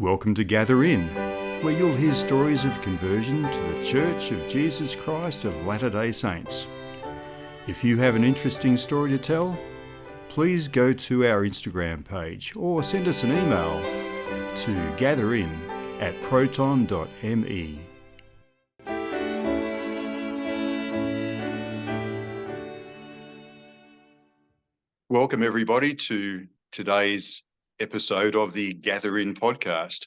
Welcome to Gather In, where you'll hear stories of conversion to the Church of Jesus Christ of Latter-day Saints. If you have an interesting story to tell, please go to our Instagram page or send us an email to gatherin@proton.me. Welcome everybody to today's episode of the Gather In podcast.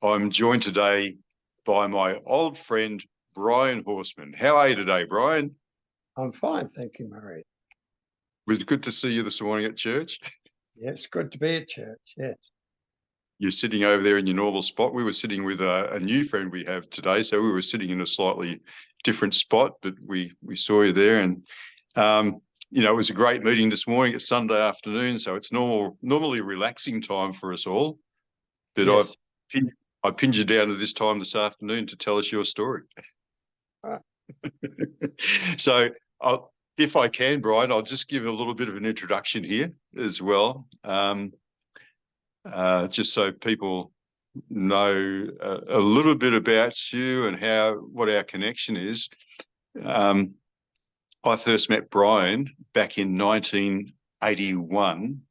I'm joined today by my old friend, Brian Horsman. How are you today, Brian? I'm fine, thank you, Murray. Was it good to see you this morning at church? Yes, good to be at church, yes. You're sitting over there in your normal spot. We were sitting with a new friend we have today, so we were sitting in a slightly different spot, but we saw you there, and it was a great meeting this morning. It's Sunday afternoon, so it's normally a relaxing time for us all. But Yes. I pinned you down to this time this afternoon to tell us your story. Right. So if I can, Brian, I'll just give a little bit of an introduction here as well, just so people know a little bit about you and what our connection is. I first met Brian back in 1981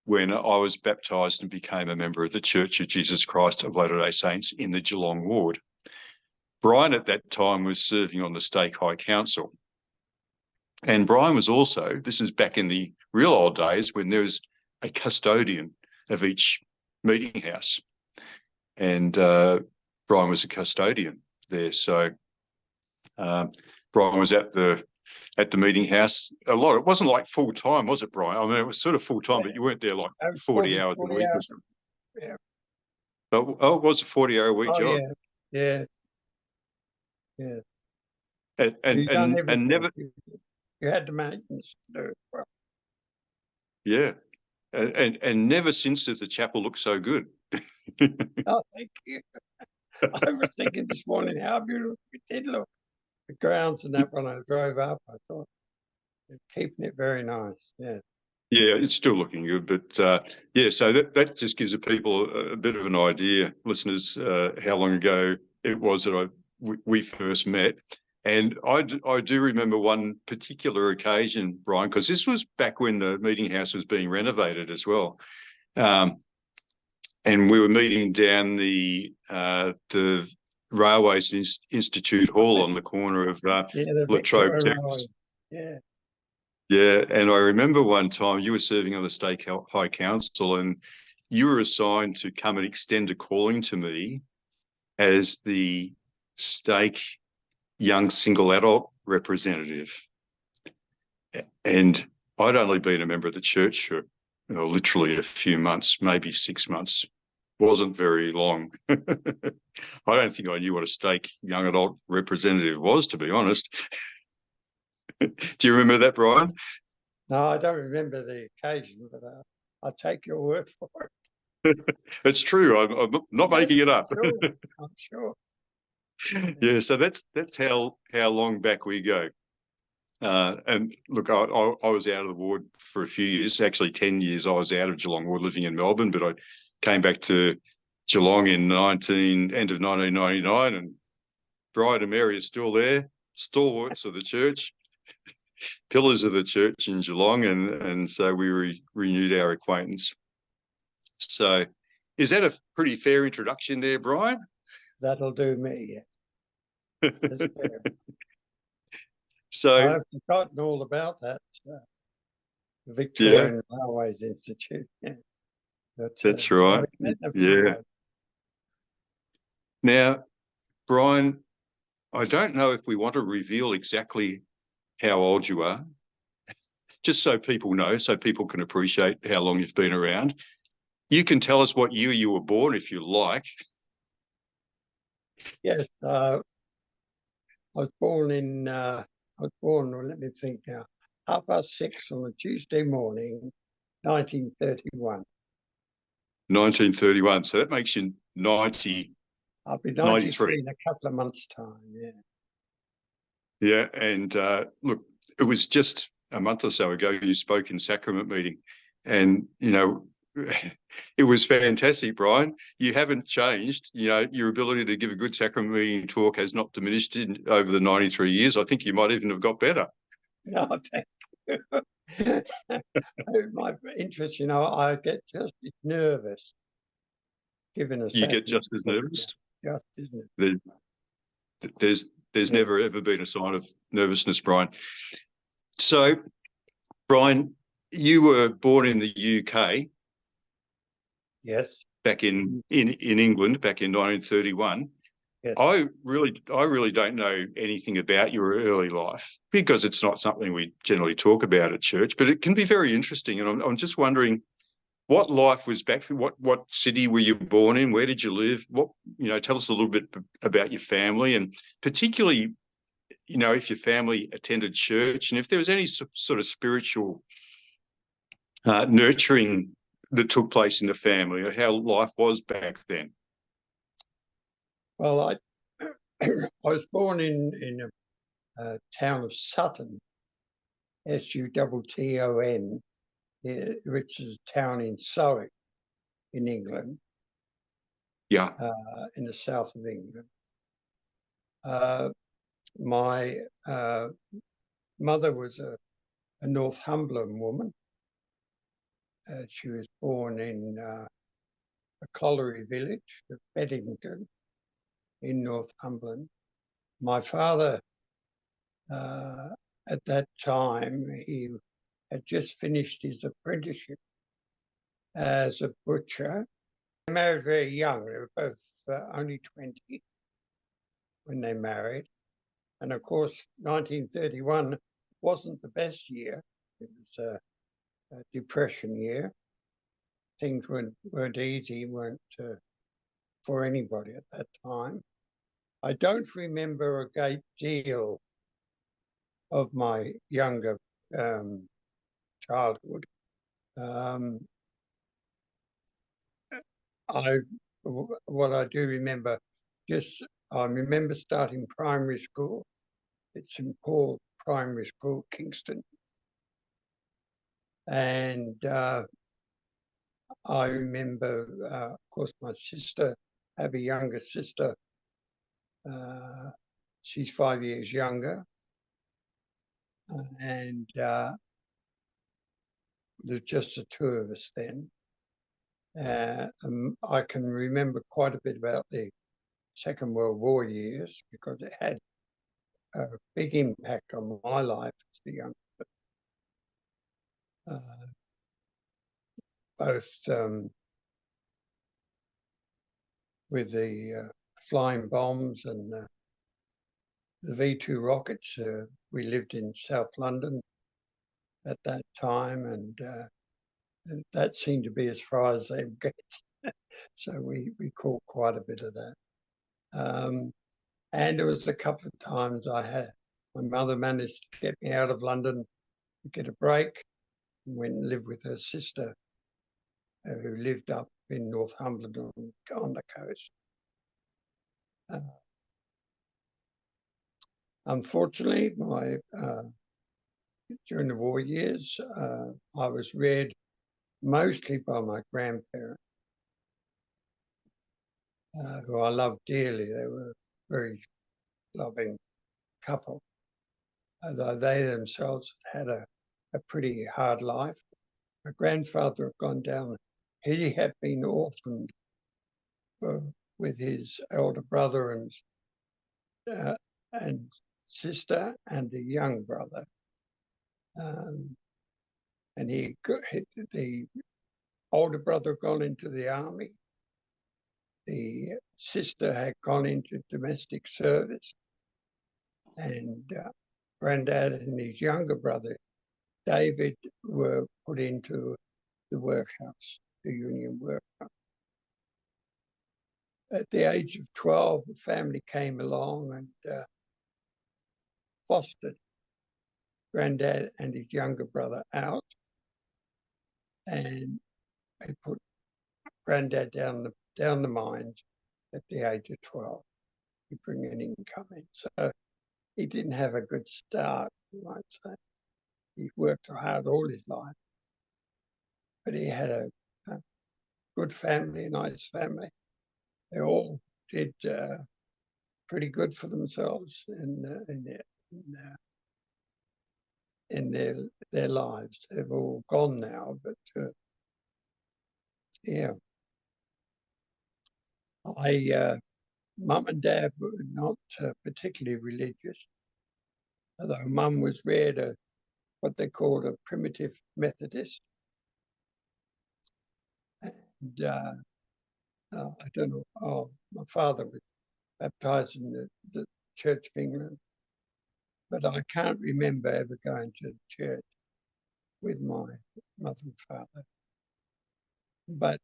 when I was baptised and became a member of the Church of Jesus Christ of Latter-day Saints in the Geelong Ward. Brian at that time was serving on the Stake High Council. And Brian was also, this is back in the real old days when there was a custodian of each meeting house. And Brian was a custodian there. So Brian was at the meeting house a lot. It wasn't like full time, was it, Brian? I mean, it was sort of full time, but you weren't there like 40 hours a week or something. Yeah. But it was a 40-hour-a-week job. Yeah. And never. You had the maintenance to do it well. Yeah, and never since does the chapel look so good. Oh, thank you. I was thinking this morning how beautiful it did look. The grounds and that when I drove up, I thought they're keeping it very nice. Yeah. Yeah, it's still looking good, but so that just gives the people a bit of an idea, listeners, how long ago it was that we first met. And I do remember one particular occasion, Brian, because this was back when the meeting house was being renovated as well, and we were meeting down the Railways Institute Hall on the corner of Latrobe Terrace. Yeah. Yeah, and I remember one time you were serving on the Stake High Council and you were assigned to come and extend a calling to me as the Stake Young Single Adult Representative. And I'd only been a member of the church for literally a few months, maybe 6 months. Wasn't very long. I don't think I knew what a Stake Young Adult Representative was, to be honest. Do you remember that, Brian? No, I don't remember the occasion, but I'll take your word for it. It's true. I'm not making it up. I'm sure. Yeah, so that's how long back we go. And look, I was out of the ward for a few years. Actually, 10 years I was out of Geelong Ward living in Melbourne, but I came back to Geelong in end of 1999, and Brian and Mary are still there, stalwarts of the church. Pillars of the church in Geelong, and so we renewed our acquaintance. So is that a pretty fair introduction there, Brian? That'll do me, yeah. That's fair. So I've forgotten all about that. Victorian Railways Institute. Yeah. That's right. Yeah. Now, Brian, I don't know if we want to reveal exactly how old you are, just so people know, so people can appreciate how long you've been around. You can tell us what year you were born if you like. Yes, I was born, let me think now, 6:30 on a Tuesday morning, 1931. 1931, so that makes you 90. I'll be 93 in a couple of months' time, yeah. Yeah, and look, it was just a month or so ago you spoke in sacrament meeting, and it was fantastic, Brian. You haven't changed. You know, your ability to give a good sacrament meeting talk has not diminished over the 93 years. I think you might even have got better. No, thank you. My interest, I get just as nervous given a You get sacrament. just as nervous. Just, isn't it? There's never ever been a sign of nervousness, Brian. So, Brian, you were born in the UK. Yes. Back in England back in 1931. Yes. I really don't know anything about your early life because it's not something we generally talk about at church, but it can be very interesting. And I'm just wondering what life was back then. What city were you born in? Where did you live? Tell us a little bit about your family, and particularly, if your family attended church and if there was any sort of spiritual nurturing that took place in the family, or how life was back then. Well, I was born in a town of Sutton, Sutton, which is a town in Surrey, in England. Yeah. In the south of England. My mother was a Northumberland woman. She was born in a colliery village of Beddington in Northumberland. My father, at that time, he had just finished his apprenticeship as a butcher. They married very young. They were both only 20 when they married. And of course, 1931 wasn't the best year. It was a depression year. Things weren't easy, weren't for anybody at that time. I don't remember a great deal of my younger childhood. What I do remember, I remember starting primary school at St. Paul Primary School, Kingston. And I remember, of course, my sister, I have a younger sister. She's 5 years younger. And there's just the two of us then. I can remember quite a bit about the Second World War years because it had a big impact on my life as a young person. Both with the flying bombs and the V-2 rockets. We lived in South London at that time, and that seemed to be as far as they would get. So we caught quite a bit of that. And there was a couple of times my mother managed to get me out of London to get a break and went and lived with her sister, who lived up in Northumberland on the coast. Unfortunately, during the war years, I was reared mostly by my grandparents, who I loved dearly. They were a very loving couple, although they themselves had a pretty hard life. My grandfather had gone down. He had been orphaned with his elder brother and sister and a young brother. And the older brother had gone into the army. The sister had gone into domestic service. And Granddad and his younger brother, David, were put into the workhouse, the union workhouse. At the age of 12, the family came along and fostered Granddad and his younger brother out, and they put Granddad down the mines at the age of 12 to bring an income in. So he didn't have a good start, you might say. He worked hard all his life, but he had a good family, nice family. They all did pretty good for themselves in their lives. They've all gone now, but yeah. Mum and Dad were not particularly religious, although Mum was reared what they called a primitive Methodist. And I don't know, my father was baptised in the Church of England, but I can't remember ever going to church with my mother and father. But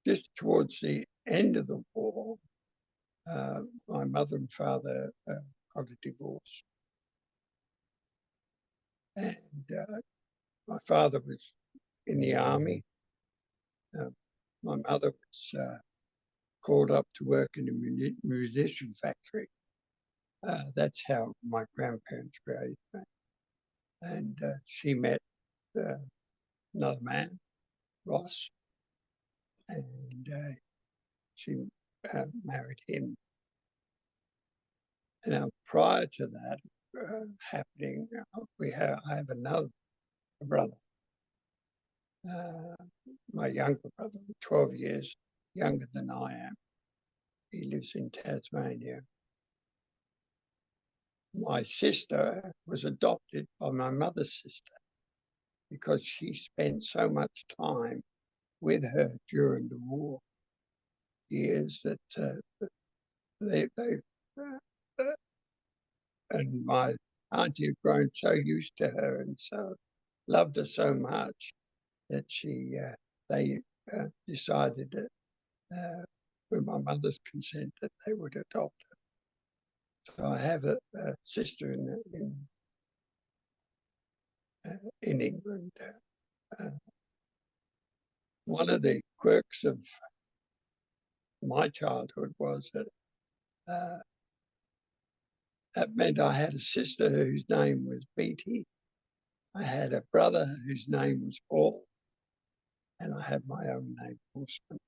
just towards the end of the war, my mother and father got a divorce. And my father was in the army. My mother was called up to work in a munition factory. That's how my grandparents raised me. And she met another man, Ross, and she married him. Now, prior to that happening, I have another brother, my younger brother, 12 years younger than I am. He lives in Tasmania. My sister was adopted by my mother's sister because she spent so much time with her during the war years that and my auntie had grown so used to her and so loved her so much that they decided that with my mother's consent that they would adopt her. So I have a sister in England. One of the quirks of my childhood was that that meant I had a sister whose name was Beatty. I had a brother whose name was Paul, and I had my own name, Horsman,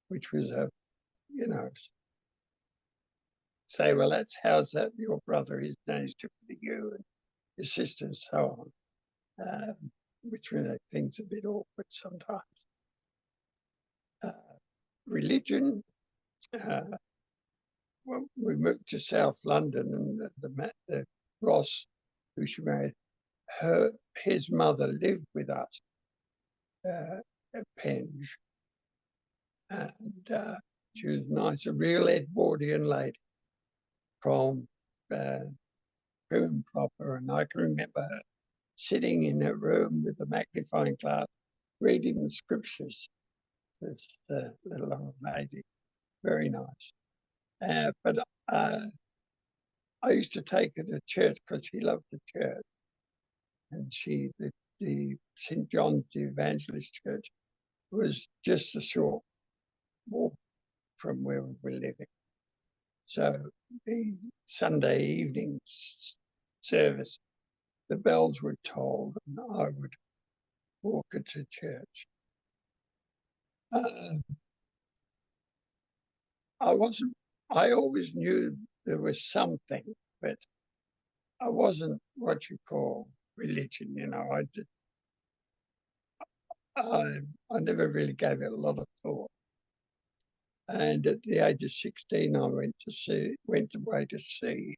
which was say, well, how's that your brother, his name's different to you, and your sister, and so on, which make things a bit awkward sometimes. Religion, well, we moved to South London, and the Ross, who she married, his mother lived with us at Penge, and she was nice, a real Edwardian lady, from prim and proper, and I can remember her sitting in her room with a magnifying glass, reading the scriptures. This little old lady, very nice. But I used to take her to church because she loved the church, and the St. John's the Evangelist Church was just a short walk from where we were living. So the Sunday evening service, the bells were tolled, and I would walk her to church. I always knew there was something, but I wasn't what you call religion, I never really gave it a lot of thought. And at the age of 16, I went away to sea.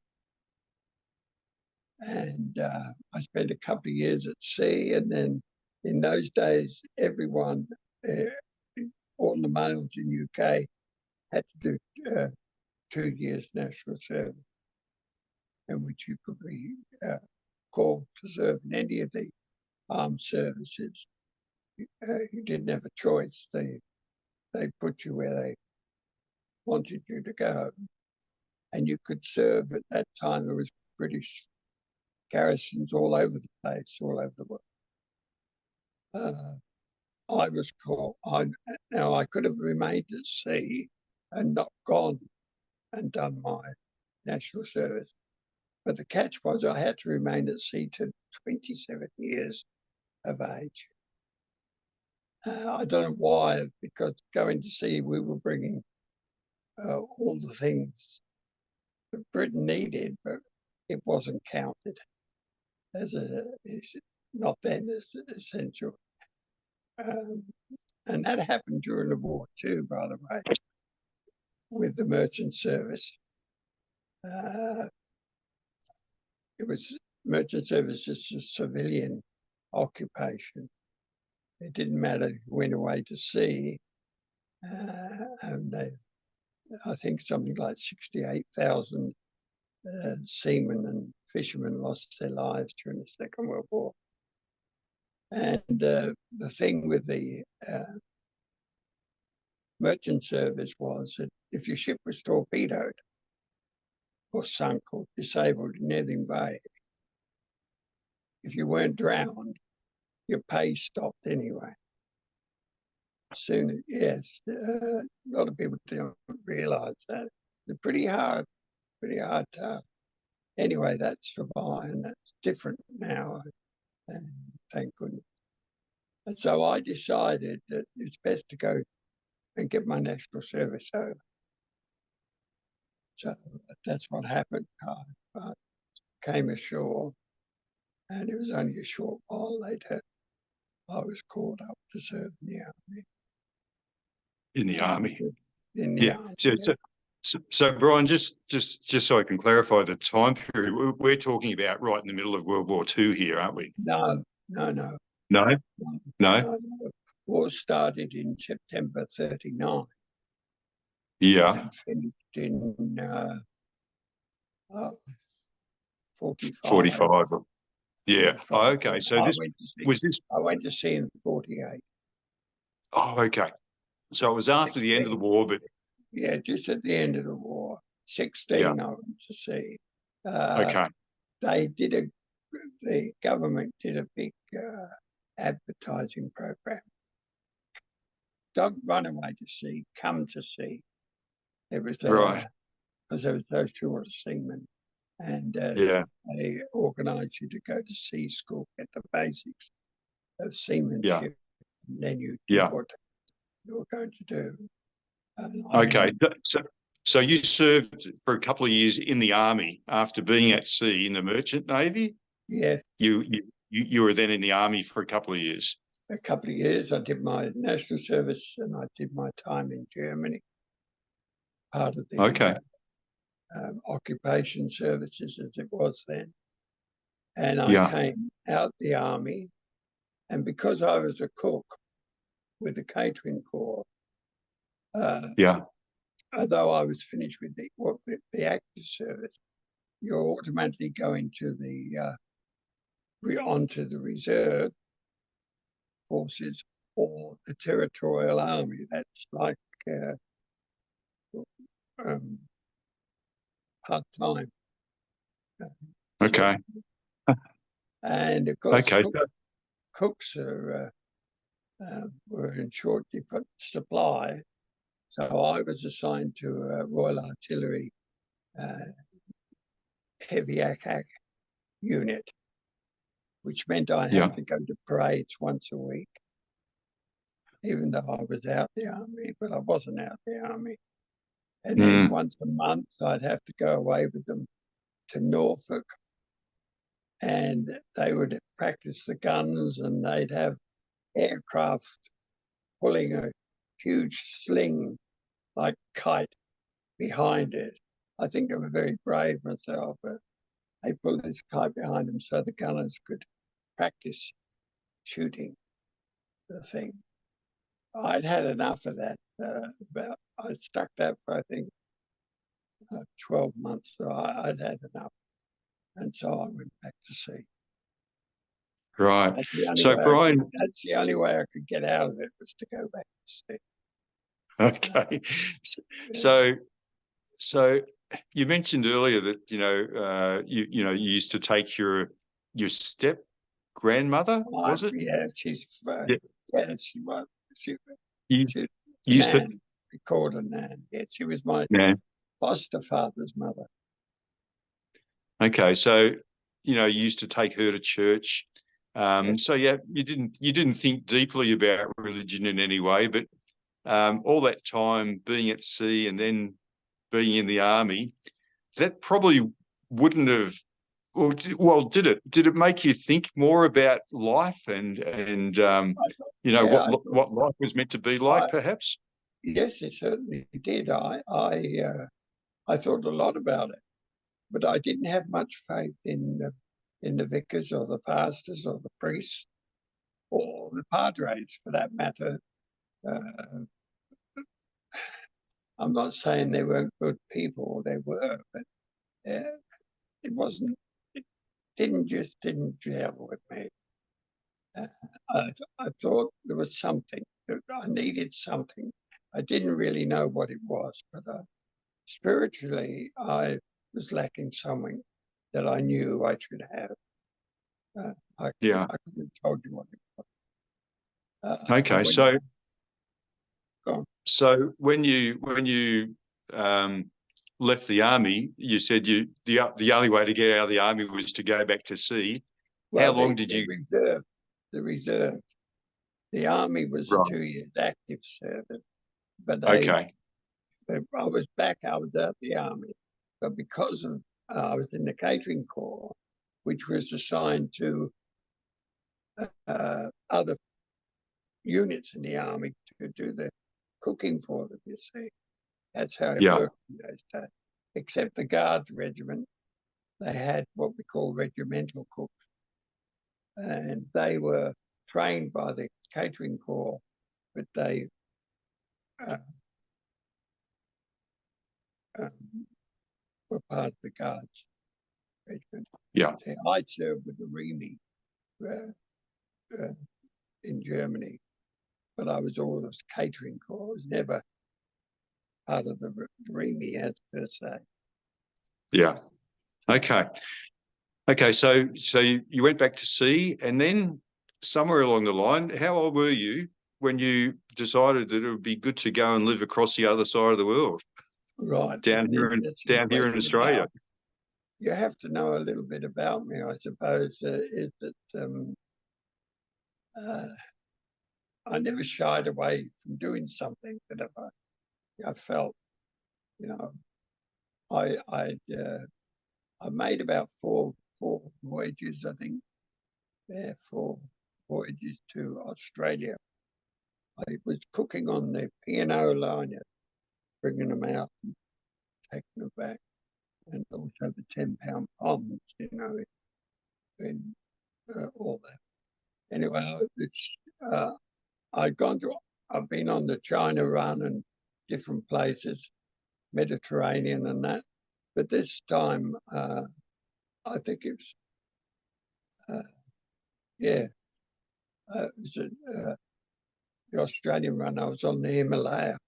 And I spent a couple of years at sea, and then in those days, everyone, all the males in UK had to do 2 years national service, in which you could be called to serve in any of the armed services. You didn't have a choice. They put you where they wanted you to go, and you could serve. At that time, there was British garrisons all over the place, all over the world. I was called. Now I could have remained at sea and not gone and done my national service, but the catch was I had to remain at sea to 27 years of age. I don't know why, because going to sea, we were bringing all the things that Britain needed, but it wasn't counted as it's not then as essential. And that happened during the war too, by the way, with the merchant service. It was merchant service is a civilian occupation. It didn't matter if you went away to sea, and I think something like 68,000 seamen and fishermen lost their lives during the Second World War. And the thing with the merchant service was that if your ship was torpedoed or sunk or disabled in anything vague, if you weren't drowned, your pay stopped anyway. Soon, yes, a lot of people don't realise that. It's pretty hard task. Anyway, that's survived, and that's different now, and thank goodness. And so I decided that it's best to go and get my national service over. So that's what happened. I came ashore, and it was only a short while later I was called up to serve in the army. In the army. In the army. So Brian, just so I can clarify the time period, we're talking about right in the middle of World War II here, aren't we? No. War started in September 39. Yeah. And finished in 45. 45. Yeah. 45. Oh, okay. So I went to sea in 48. Oh, okay. So it was after the end of the war, but yeah, just at the end of the war. 16, I went to sea. Okay. The government did a big advertising program. Don't run away to sea, come to sea. It was Right. because there was so short of seamen, and they organised you to go to sea school, get the basics of seamanship, and then you did what you were going to do. Okay. So you served for a couple of years in the army after being at sea in the Merchant Navy? Yes. You were then in the army for a couple of years? A couple of years. I did my national service and I did my time in Germany, part of the occupation services as it was then. And I came out the army, and because I was a cook with the catering corps, although I was finished with the active service, you're automatically going to onto the reserve forces or the territorial army. That's like part-time. Okay. And of course, cooks were in short supply. So I was assigned to a Royal Artillery heavy ack unit, which meant I had to go to parades once a week, even though I was out the army, but I wasn't out the army. And then once a month, I'd have to go away with them to Norfolk, and they would practice the guns, and they'd have aircraft pulling a huge sling like kite behind it. I think they were very brave myself, but they pulled this kite behind them so the gunners could practice shooting the thing. I'd had enough of that. I stuck that for, I think, 12 months. So I'd had enough. And so I went back to sea. Right. So, Brian, that's the only way I could get out of it, was to go back to sea. Okay. So you mentioned earlier that you used to take your step grandmother, was it? Yeah, she's she was. She used to. We called her Nan. Yeah, she was my foster father's mother. Okay, so you used to take her to church. So yeah, you didn't think deeply about religion in any way, but all that time being at sea and then being in the army, that probably wouldn't have. Well, did it? Did it make you think more about life and Yeah, what life was meant to be like, perhaps? yes, it certainly did. I thought a lot about it, but I didn't have much faith in the vicars or the pastors or the priests or the padres, for that matter. I'm not saying they weren't good people; they were, but it wasn't. It didn't gel with me. I thought there was something that I needed something. I didn't really know what it was, but spiritually, I was lacking something that I knew I should have. I Yeah. couldn't have told you what it was. Okay. Gone. So when you left the army, you said the only way to get out of the army was to go back to sea. How Well, long did you? the reserve, the army was a Right. 2 years active service, but Okay. I was back. I was out the army, but because of I was in the catering corps, which was assigned to other units in the army to do the cooking for them. You see, that's how it Yeah. worked in those days. Except the Guards regiment, they had what we call regimental cooks, and they were trained by the catering corps, but they uh, um, were part of the Guards regiment. Yeah. See, I served with the Remy in Germany, but I was always catering corps. I was never part of the Remy as per se. Yeah. Okay. Okay. So you went back to sea, and then somewhere along the line, how old were you when you decided that it would be good to go and live across the other side of the world, Right. down here in Australia? You have to know a little bit about me, I suppose. Is that I never shied away from doing something that I felt, you know, I made about four voyages, I think. Yeah, 4 voyages to Australia. I was cooking on the P&O liner, bringing them out and taking them back, and also the 10-pound poms, and all that. Anyway, I've been on the China run and different places, Mediterranean and that. But this time, I think it was, it was the Australian run. I was on the Himalaya,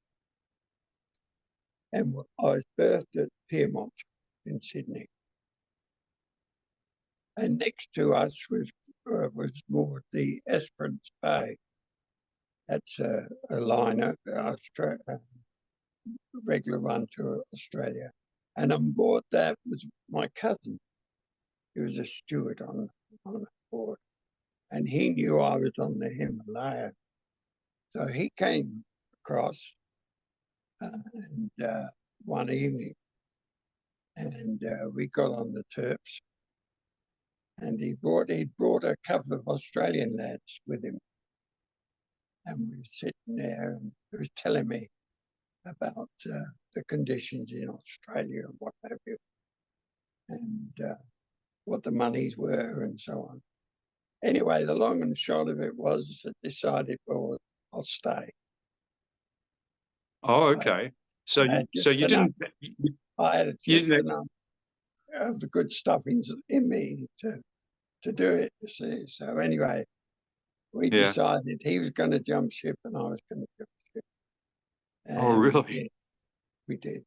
and I was berthed at Pyrmont in Sydney. And next to us was moored the Esperance Bay. That's a liner, regular run to Australia. And on board that was my cousin. He was a steward on board. And he knew I was on the Himalaya. So he came across and one evening, and we got on the Terps. And he brought a couple of Australian lads with him. And we were sitting there, and he was telling me about the conditions in Australia and what have you, and what the monies were and so on. Anyway, the long and short of it was I decided, well, I'll stay. Oh, okay. So you didn't. I had just enough of the good stuff in me to do it, you see. So anyway, we decided he was going to jump ship and I was going to jump ship. And oh, really? We did.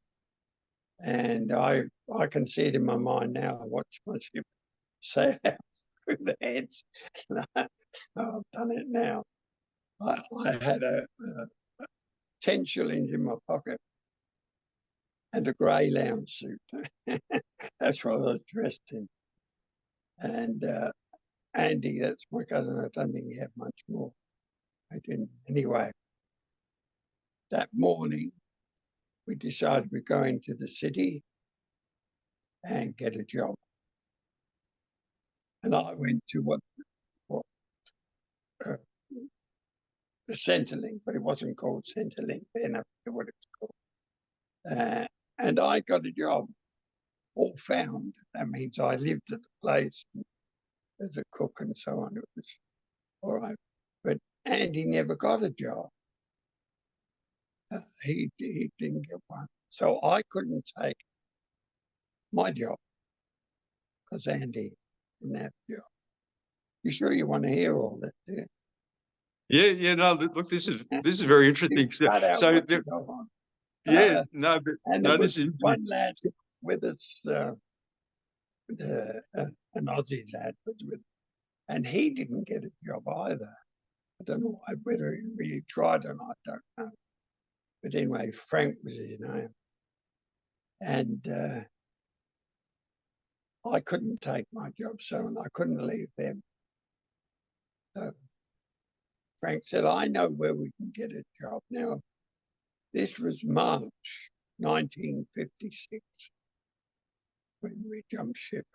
And I can see it in my mind now. I watch my ship sail out through the heads. I've done it now. I had a 10 shillings in my pocket and a grey lounge suit. That's what I was dressed in. And Andy, that's my cousin. I don't think he had much more. I didn't. Anyway, that morning, we decided we're going to the city and get a job. And I went to what the Centrelink, but it wasn't called Centrelink then. I forget what it was called. And I got a job, all found. That means I lived at the place as a cook and so on. It was all right. But Andy never got a job. He didn't get one. So I couldn't take my job because Andy didn't have a job. You sure you want to hear all that? Yeah. No, look, this is very interesting. So, yeah, no, but and no, there was this is one lad with us, an Aussie lad was with, and he didn't get a job either. I don't know whether he really tried or not. I don't know. But anyway, Frank was his name, and I couldn't take my job, so I couldn't leave them. So Frank said, "I know where we can get a job." Now, this was March 1956 when we jumped ship.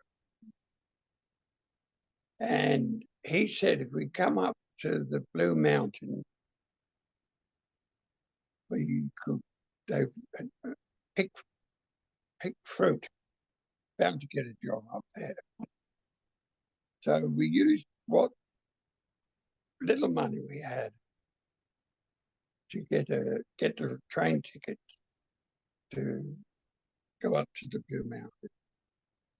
And he said, if we come up to the Blue Mountain, where you could pick fruit, bound to get a job up there. So we used what little money we had to get the train ticket to go up to the Blue Mountain.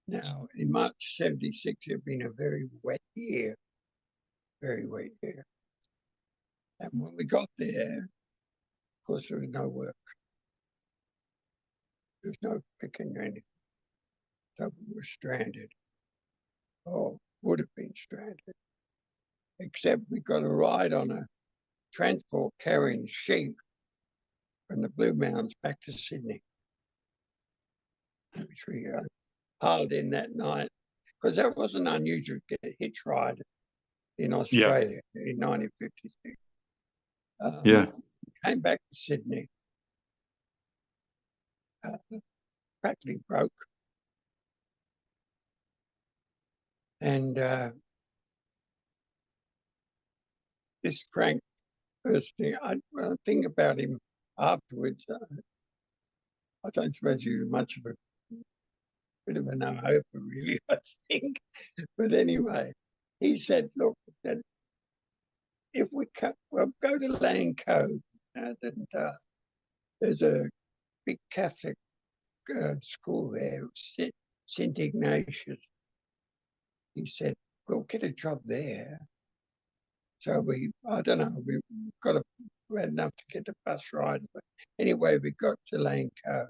Now, in March 76, it had been a very wet year. Very wet year. And when we got there, of course, there was no work. There was no picking or anything. So we were stranded. Or would have been stranded. Except we got a ride on a transport carrying sheep from the Blue Mountains back to Sydney, which we hauled in that night. Because that wasn't unusual to get a hitch ride in Australia in 1956. Came back to Sydney, practically broke. And this Frank, first thing, I think about him afterwards. I don't suppose he was much of a bit of a no-hoper, really, I think. But anyway, he said, look, that if we we'll go to Lane Cove, and there's a big Catholic school there, St. Ignatius. He said, we'll get a job there. So I don't know, we had enough to get the bus ride. But anyway, we got to Lane Cove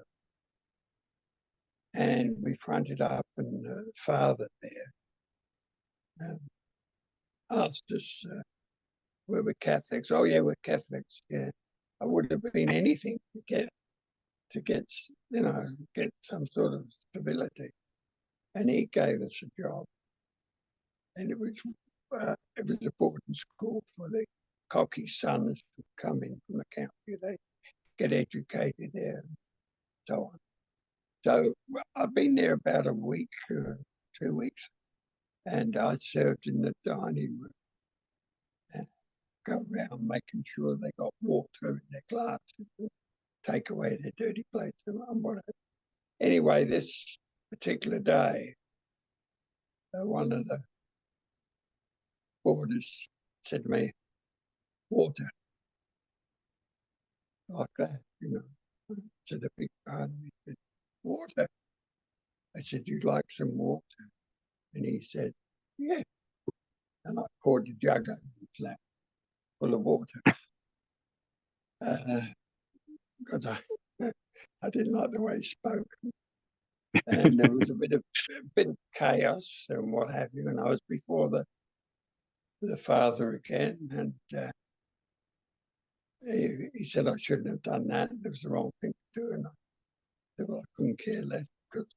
and we fronted up, and the father there asked us, were we Catholics? Oh yeah, we're Catholics. Yeah, I would have been anything to get some sort of stability, and he gave us a job, and it was a boarding school for the cocky sons who come in from the county. They get educated there, and so on. So I've been there about a week, 2 weeks, and I served in the dining room. Go around making sure they got water in their glasses, and take away their dirty plates and whatever. Anyway, this particular day, one of the boarders said to me, water, like that, to the big part of me. He said, water. I said, you'd like some water? And he said, yeah. And I poured the jug over his lap full of water. Because I didn't like the way he spoke. And there was a bit of chaos and what have you. And I was before the father again. And he said I shouldn't have done that. It was the wrong thing to do. And I said, well, I couldn't care less because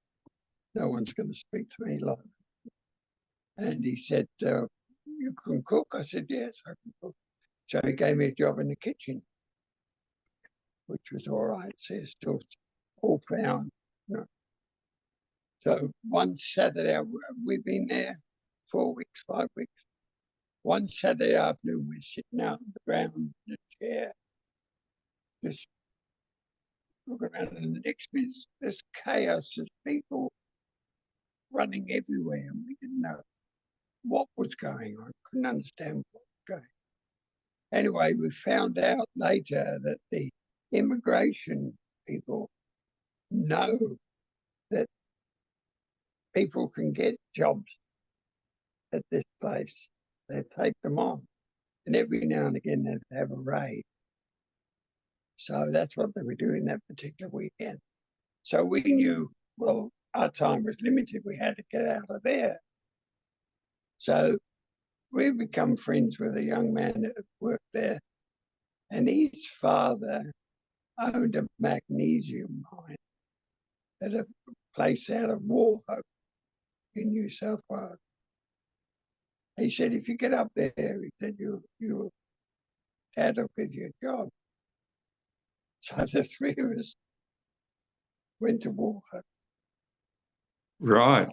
no one's going to speak to me like that. And he said, you can cook? I said, yes, I can cook. So he gave me a job in the kitchen, which was all right. So it's still all found. You know. So one Saturday, we've been there 4 weeks, 5 weeks. One Saturday afternoon, we're sitting out on the ground in a chair, just look around, and the next minute, there's chaos. There's people running everywhere, and we didn't know what was going on. Couldn't understand what was going on. Anyway, we found out later that the immigration people know that people can get jobs at this place. They take them on. And every now and again, they'd have a raid. So that's what they were doing that particular weekend. So we knew, well, our time was limited. We had to get out of there. So we become friends with a young man that worked there. And his father owned a magnesium mine at a place out of Wharhope in New South Wales. He said, if you get up there, he said, Dad will give you a job. So the three of us went to Wharhope. Right.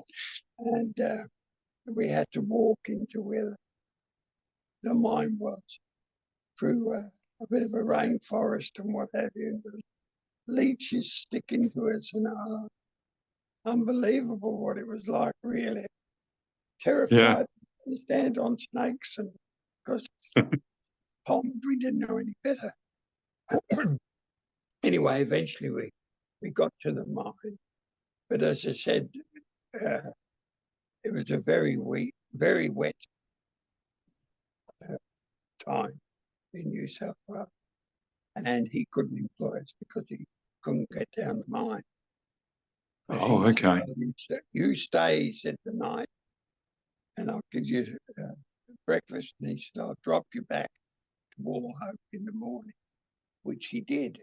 And we had to walk into where the mine was through a bit of a rainforest and what have you. And there was leeches sticking to us, and unbelievable what it was like, really. Terrified to stand on snakes, and because ponds, we didn't know any better. Anyway, eventually we got to the mine. But as I said, it was a very wet time in New South Wales, and he couldn't employ us because he couldn't get down the mine. But Oh, okay. You stay, he said, the night, and I'll give you breakfast. And he said, I'll drop you back to Wharhope in the morning, which he did.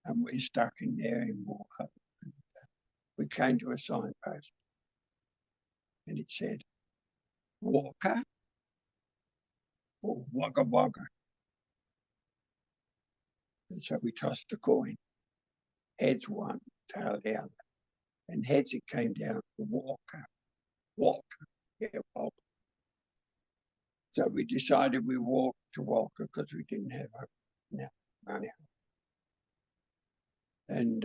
And we're stuck in there in Wharhope. We came to a signpost, and it said, Walker or Wagga Wagga. And so we tossed a coin. Heads one, tail the other. And heads it came down to Walker. Walker. Yeah, Walker. So we decided we walked to Walker because we didn't have enough money. And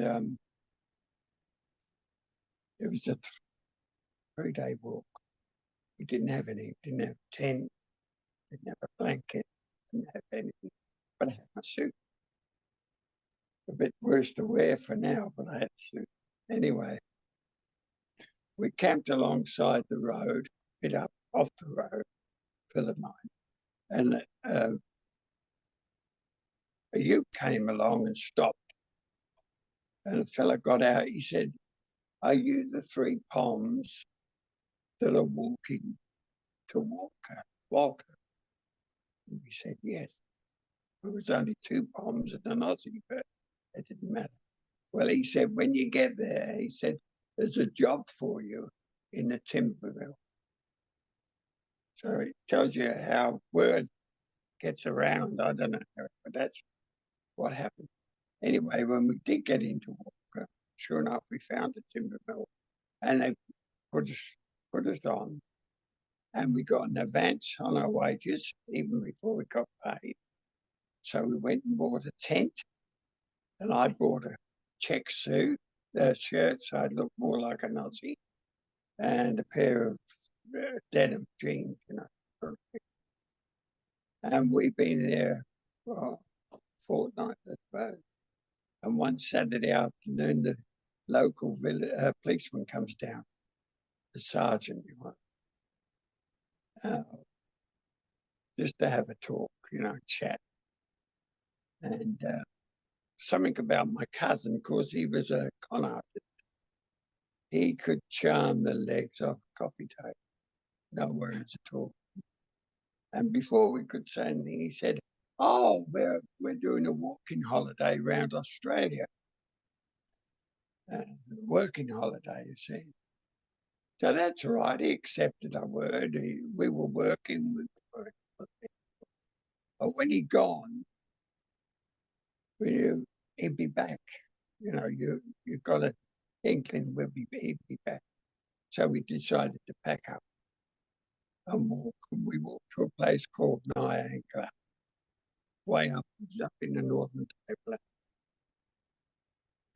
it was a 3-day walk. We didn't have any, didn't have a tent, didn't have a blanket, didn't have anything, but I had my suit. A bit worse to wear for now, but I had a suit. Anyway, we camped alongside the road, a bit up off the road for the mine. And a ute came along and stopped. And a fella got out, he said, are you the 3 Poms that are walking to Walker? And we said, yes. It was only 2 Poms and an Aussie, but it didn't matter. Well, he said, when you get there, he said, there's a job for you in the timber mill. So it tells you how word gets around. I don't know, but that's what happened. Anyway, when we did get into Walker, sure enough, we found a timber mill, and they put us on, and we got an advance on our wages even before we got paid. So we went and bought a tent, and I bought a check suit, shirt, so I'd look more like an Aussie, and a pair of denim jeans, you know. And we've been there for a fortnight, I suppose. And one Saturday afternoon, the local policeman comes down, the sergeant, you know, just to have a talk, you know, chat. And something about my cousin, because he was a con artist. He could charm the legs off a coffee table. No words at all. And before we could say anything, he said, oh, we're doing a walking holiday around Australia. Working holiday, you see. So that's right. He accepted our word. We were working. But when he'd gone, we knew he'd be back. You know, you got an inkling he'd be back. So we decided to pack up and walk. And we walked to a place called Lyon, way up in the northern tableland.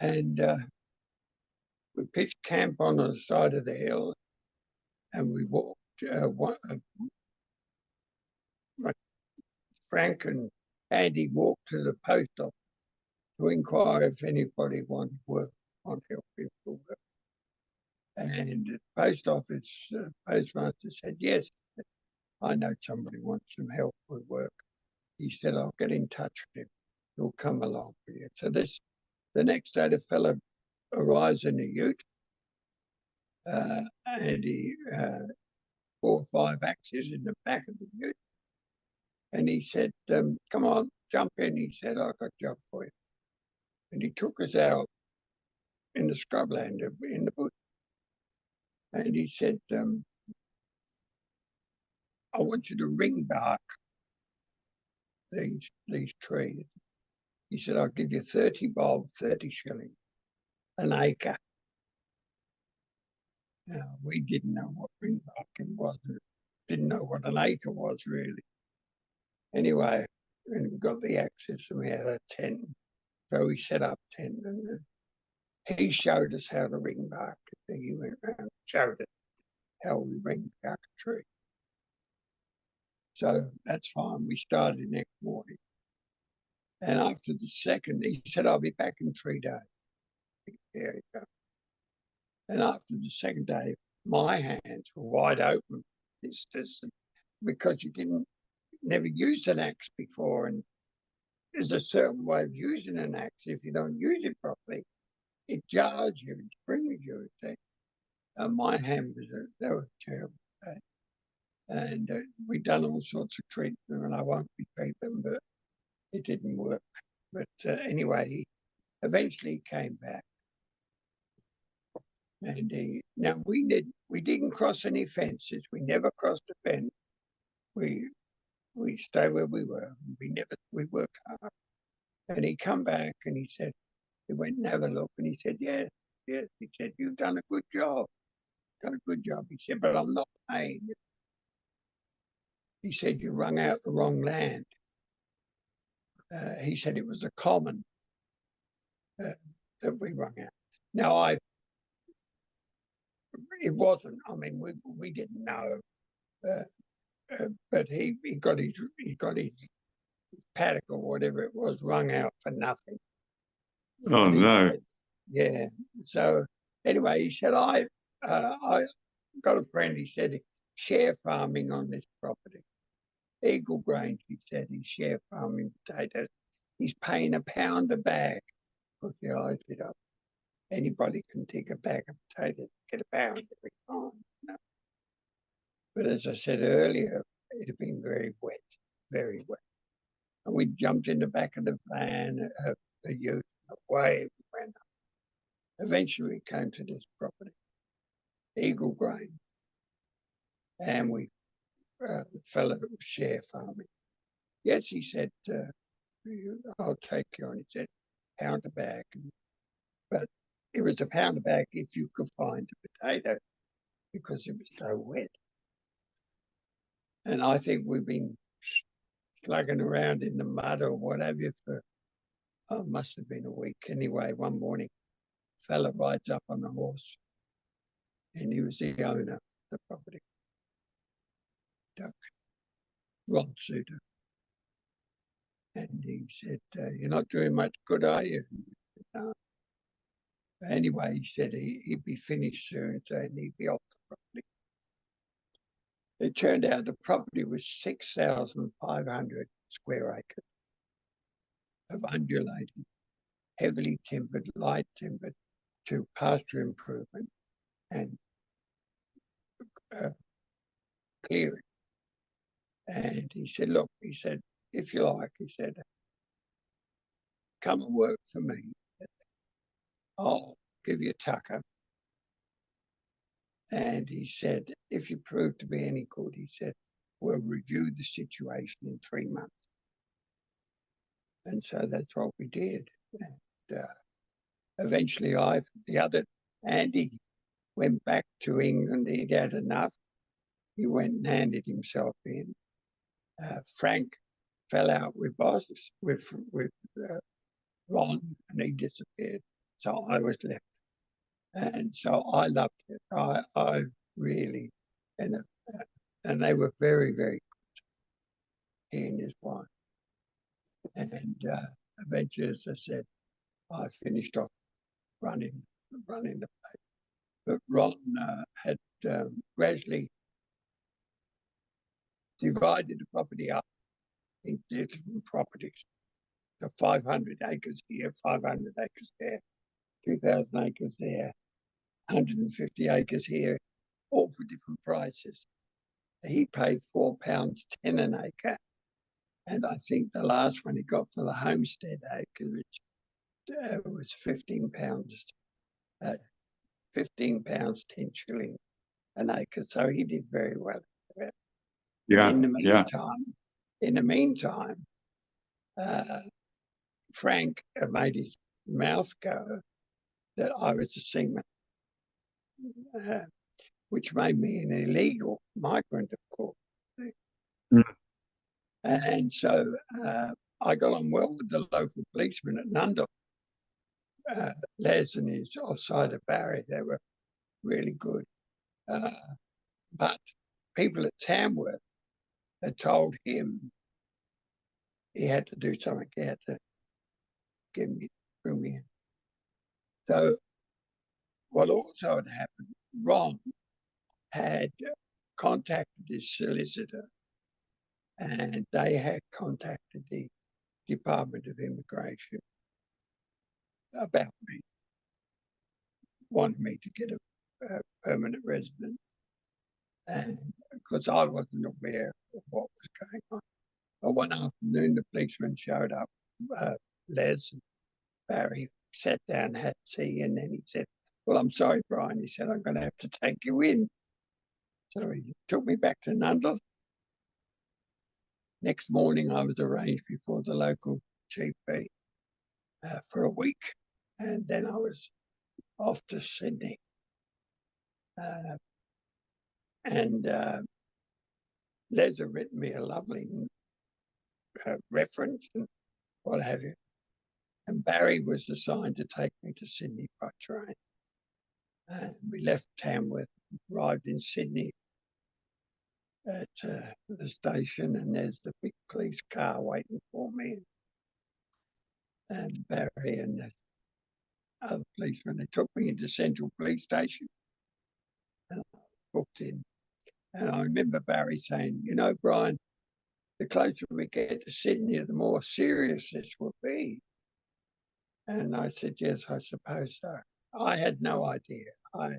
And we pitched camp on the side of the hill, and we walked. Frank and Andy walked to the post office to inquire if anybody wanted work on helping for work. And the post office postmaster said, yes, I know somebody wants some help with work. He said, I'll get in touch with him. He'll come along with you. So the next day, the fellow arrives in a ute, and he 4 or 5 axes in the back of the ute. And he said, come on, jump in. He said, I've got a job for you. And he took us out in the scrubland, in the bush. And he said, I want you to ring bark these trees. He said, I'll give you 30 bob, 30 shillings an acre. Now, we didn't know what ring barking was. Didn't know what an acre was, really. Anyway, and we got the axes and we had a tent. So we set up tent, and he showed us how to ring bark. He went around and showed us how we ring bark a tree. So that's fine. We started next morning. And after the second, he said, I'll be back in 3 days. There you go. And after the second day, my hands were wide open. It's just because you never used an axe before. And there's a certain way of using an axe. If you don't use it properly, it jars you, it springs you. And my hand they were terrible. And we'd done all sorts of treatment, and I won't repeat them, but it didn't work. But anyway, he eventually came back. And now we didn't cross any fences. We never crossed a fence. We stayed where we were. We worked hard. And he come back and he said, he went and had a look, and he said, yes. He said, you've done a good job. Done a good job. He said, but I'm not paying you. He said, you wrung out the wrong land. He said it was a common that we wrung out. Now, it wasn't. I mean, we didn't know, but he got his paddock or whatever it was wrung out for nothing. Oh, no. Yeah. So anyway, he said, I got a friend. He said, share farming on this property. Eagle Grange, he said, he's share farming potatoes. He's paying £1 a bag. Put the eyes it up. Anybody can take a bag of potatoes, get £1 every time. No. But as I said earlier, it had been very wet, very wet. And we jumped in the back of the van, the ute, away we went up. Eventually we came to this property, Eagle Grange. And the fellow that was share farming. Yes, he said, I'll take you on. He said, £1 a bag. But it was £1 a bag if you could find a potato, because it was so wet. And I think we've been slugging around in the mud or whatever for, must have been a week. Anyway, one morning, a fella rides up on a horse, and he was the owner of the property. Duck, Ron Suter. And he said, you're not doing much good, are you? No. Anyway, he said he'd be finished soon, so he'd be off the property. It turned out the property was 6,500 square acres of undulating, heavily timbered, light timbered, to pasture improvement and clearing. And he said, look, he said, if you like, he said, come and work for me. I'll give you tucker, And he said, if you prove to be any good, he said, we'll review the situation in 3 months. And so that's what we did. And eventually Andy went back to England. He'd had enough. He went and handed himself in. Frank fell out with Ron, and he disappeared. So I was left. And so I loved it. I really, and they were very, very good, he and his wife. And eventually, as I said, I finished off running the place. But Ron had gradually divided the property up into different properties. So 500 acres here, 500 acres there, 2,000 acres there, 150 acres here, all for different prices. He paid £4.10 an acre. And I think the last one he got for the homestead acre, which was £15, £15, 10 shillings an acre. So he did very well. Yeah. In the meantime, Frank made his mouth go that I was a seaman, which made me an illegal migrant, of course. Mm. And so I got on well with the local policeman at Nundle. Les and his offside of Barry, they were really good. But people at Tamworth had told him he had to do something. He had to bring me in. So what also had happened, Ron had contacted his solicitor, and they had contacted the Department of Immigration about me, wanted me to get a permanent residence. And because I wasn't aware of what was going on. But one afternoon, the policeman showed up, Les and Barry sat down, had tea, and then he said, well, I'm sorry, Brian. He said, I'm going to have to take you in. So he took me back to Nundle. Next morning, I was arranged before the local GP for a week. And then I was off to Sydney. Les had written me a lovely reference and what have you. And Barry was assigned to take me to Sydney by train. And we left Tamworth, arrived in Sydney at the station, and there's the big police car waiting for me. And Barry and the other policemen, they took me into Central Police Station and I booked in. And I remember Barry saying, you know, Brian, the closer we get to Sydney, the more serious this will be. And I said, yes, I suppose so. I had no idea. I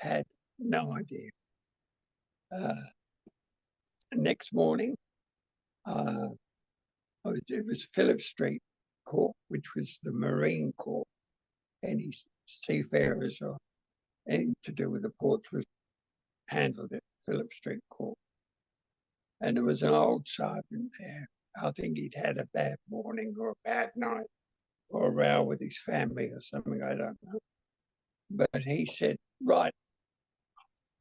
had no idea. Next morning, it was Phillip Street Court, which was the Marine Court. Any seafarers or anything to do with the ports was handled at Phillip Street Court. And there was an old sergeant there. I think he'd had a bad morning or a bad night or a row with his family or something, I don't know. But he said, right,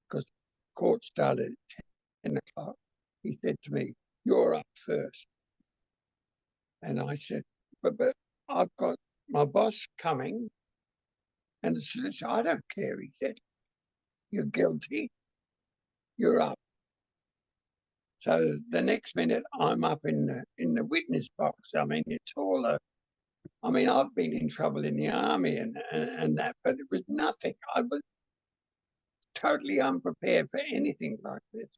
because court started at 10 o'clock, he said to me, you're up first. And I said, but I've got my boss coming. And the solicitor, I don't care, he said, you're guilty, you're up. So the next minute I'm up in the witness box. I mean, it's all I've been in trouble in the army and that, but it was nothing. I was totally unprepared for anything like this.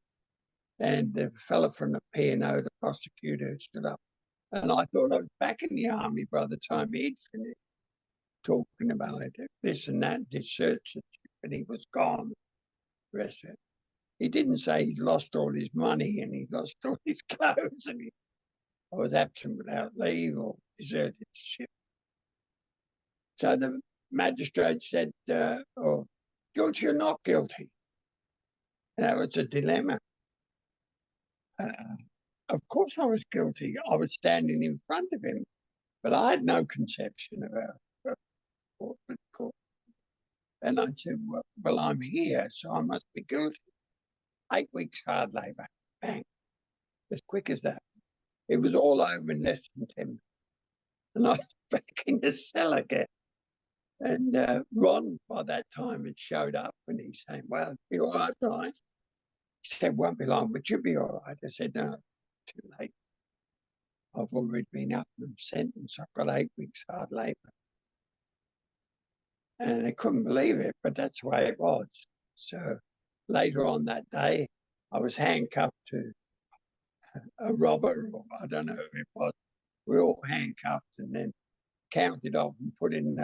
And the fellow from the P&O, the prosecutor, stood up. And I thought I was back in the army by the time he'd finished talking about this and that, this search, and he was gone. The rest of it. He didn't say he'd lost all his money and he lost all his clothes and I was absent without leave or deserted the ship. So the magistrate said, guilty or not guilty? And that was a dilemma. Of course I was guilty. I was standing in front of him, but I had no conception of a corporate court. And I said, well, I'm here, so I must be guilty. 8 weeks hard labour, bang, as quick as that. It was all over in less than 10 minutes. And I was back in the cell again. And Ron, by that time, had showed up and he's saying, well, you all right, Brian? He said, won't be long, but you'll be all right. I said, no, too late. I've already been up and sentenced. I've got 8 weeks hard labour. And they couldn't believe it, but that's the way it was. So later on that day, I was handcuffed to a robber, or I don't know who it was. We were all handcuffed and then counted off and put in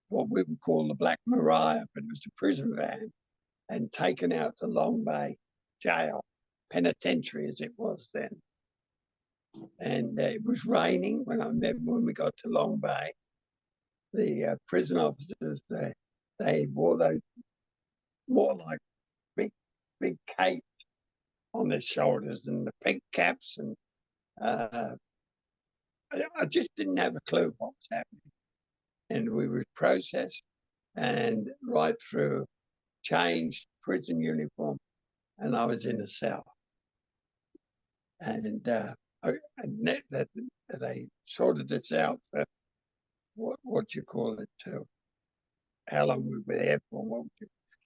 what we would call the Black Maria, but it was a prison van, and taken out to Long Bay Jail, penitentiary as it was then. And it was raining when we got to Long Bay. The prison officers, they wore those more like big capes on their shoulders and the pink caps, and I just didn't have a clue what was happening. And we were processed and right through, changed prison uniform, and I was in a cell. And they sorted this out for what you call it, to how long we were there for,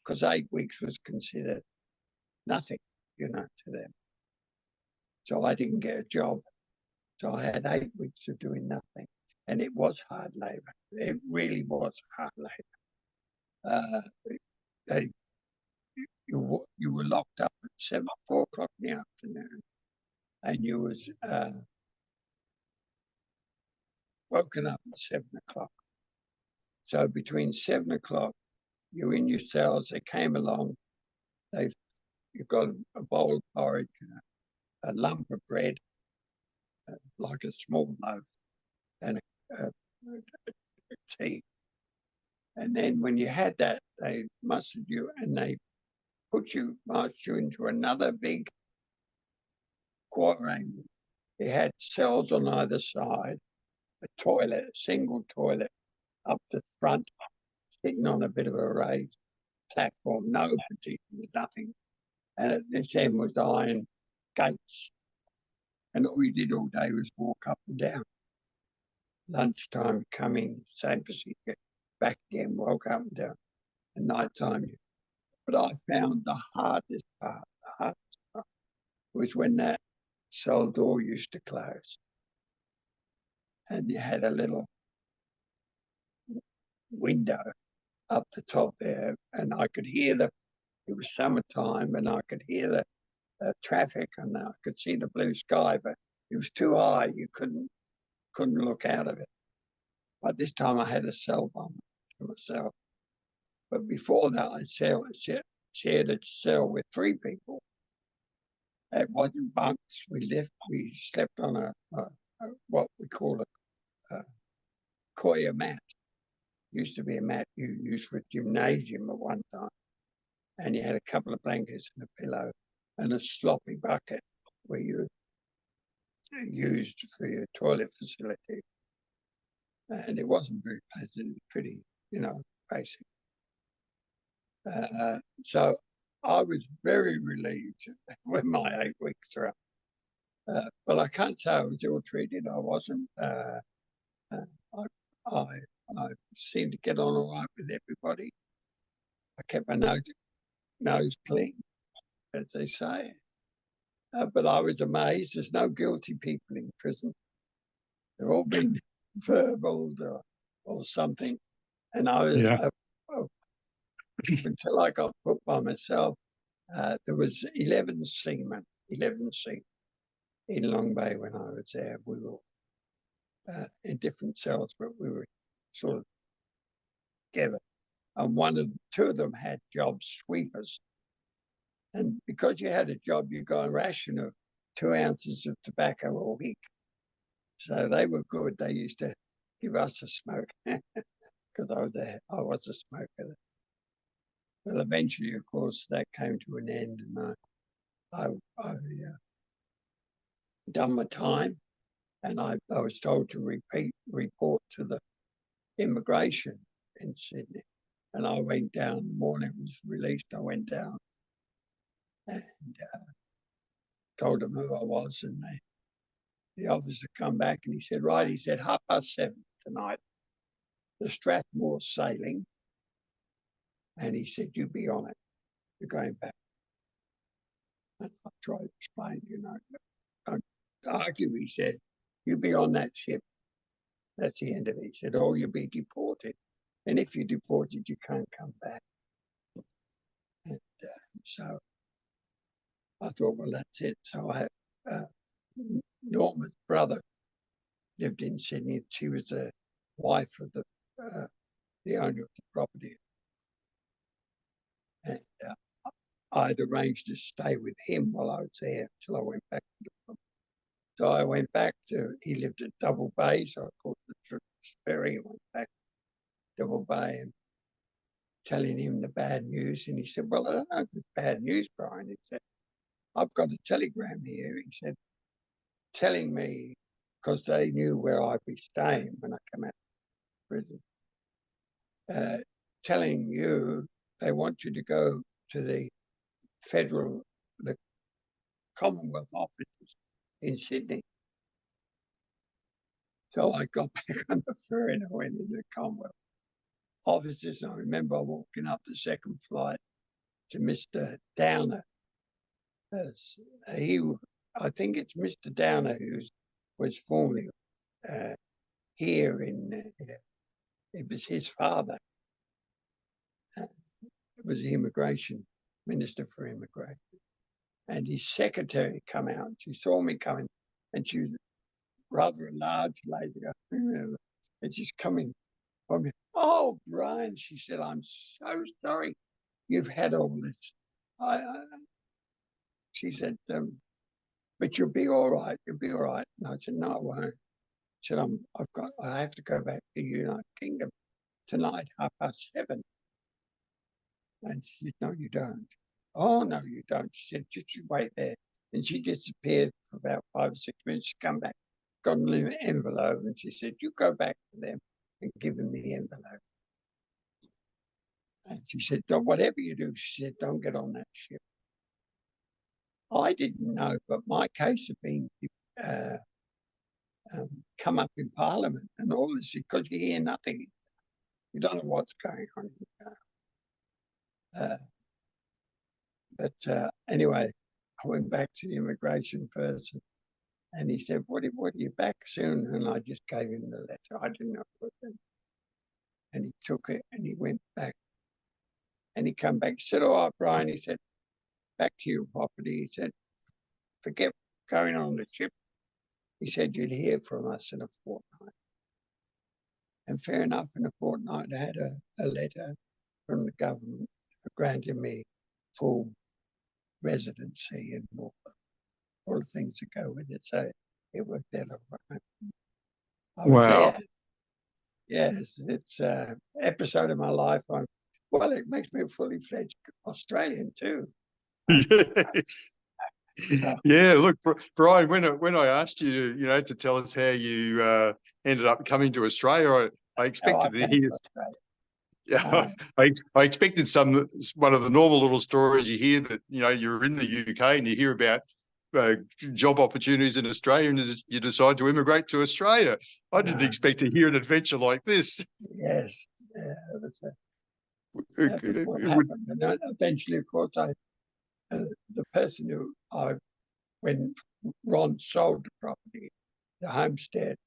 because 8 weeks was considered nothing, to them. So I didn't get a job. So I had 8 weeks of doing nothing. And it was hard labour. It really was hard labour. You were locked up at 4 o'clock in the afternoon, and you was woken up at 7 o'clock. So between 7 o'clock, you're in your cells. They came along. You've got a bowl of porridge, a lump of bread, like a small loaf, and a tea. And then when you had that, they mustered you and they marched you into another big quadrangle. It had cells on either side, a toilet, a single toilet up the front, sitting on a bit of a raised platform, no particular, nothing. And at this end was iron gates. And all you did all day was walk up and down. Lunchtime, come in, same procedure, back again, walk up and down. And night time. But I found the hardest part was when that cell door used to close. And you had a little window up the top there, and I could hear it was summertime, and I could hear the traffic, and I could see the blue sky, but it was too high. You couldn't look out of it. But this time I had a cell bomb to myself. But before that, I shared a cell with 3 people. It wasn't bunks. We slept on a what we call a coir mat. Used to be a mat you used for a gymnasium at one time. And you had a couple of blankets and a pillow and a sloppy bucket where you used for your toilet facility. And it wasn't very pleasant. It was pretty, basic. So I was very relieved when my 8 weeks are up. But I can't say I was ill-treated. I wasn't. I seemed to get on all right with everybody. I kept my nose clean, as they say. But I was amazed. There's no guilty people in prison. They've all been verbal or something. And I was, until I got put by myself, there was 11 seamen in Long Bay when I was there. We were in different cells, but we were sort of together. And 2 of them had jobs, sweepers. And because you had a job, you got a ration of 2 ounces of tobacco a week. So they were good. They used to give us a smoke because I was a smoker. Well, eventually, of course, that came to an end, and I done my time, and I was told to report to the immigration in Sydney. And I went down the morning it was released. I went down and told them who I was, and the officer come back and he said, right, he said, 7:30 tonight, the Strathmore's sailing. And he said, you be on it. You're going back. And I tried to explain, don't argue. He said, you be on that ship. That's the end of it. He said, or you'll be deported. And if you're deported, you can't come back. And so I thought, well, that's it. So Norma's brother lived in Sydney. She was the wife of the owner of the property. And I'd arranged to stay with him while I was there until I went back to the property. So I went back he lived at Double Bay, so I caught the ferry and went back to Double Bay and telling him the bad news. And he said, well, I don't know if it's bad news, Brian. He said, I've got a telegram here. He said, telling me, because they knew where I'd be staying when I come out of prison, telling you they want you to go to the Commonwealth offices in Sydney. So I got back on the ferry and I went into the Commonwealth offices. And I remember walking up the second flight to Mr. Downer. I think it's Mr. Downer who was formerly here it was his father. It was the immigration minister for immigration. And his secretary come out. She saw me coming, and she was rather a large lady, I remember. And she's coming on me. Oh, Brian, she said, I'm so sorry you've had all this. She said, but you'll be all right. You'll be all right. And I said, no, I won't. She said, I have to go back to the United Kingdom tonight, 7:30. And she said, no, you don't. Oh, no, you don't. She said, just you wait there. And she disappeared for about 5 or 6 minutes. She come back, got an envelope, and she said, you go back to them and give them the envelope. And she said, whatever you do, she said, don't get on that ship. I didn't know, but my case had been come up in Parliament and all this because you hear nothing. You don't know what's going on. But anyway, I went back to the immigration person and he said, what are you back soon? And I just gave him the letter. I didn't know what it was. And he took it and he went back. And he come back. He said, all right, Brian, he said, back to your property. He said, forget going on the ship. He said, you'd hear from us in a fortnight. And fair enough, in a fortnight, I had a letter from the government granting me full residency and all the things that go with it. So it worked out all right. I was there. Yes, it's an episode of my life. It makes me a fully fledged Australian too. Yeah, look, Brian, when I asked you, to tell us how you ended up coming to Australia, I expected to hear. Yeah, I expected one of the normal little stories you hear that you're in the UK and you hear about job opportunities in Australia and you decide to immigrate to Australia. I didn't expect to hear an adventure like this. Yes, that's what happened. And eventually, of course, the person when Ron sold the property, the homestead,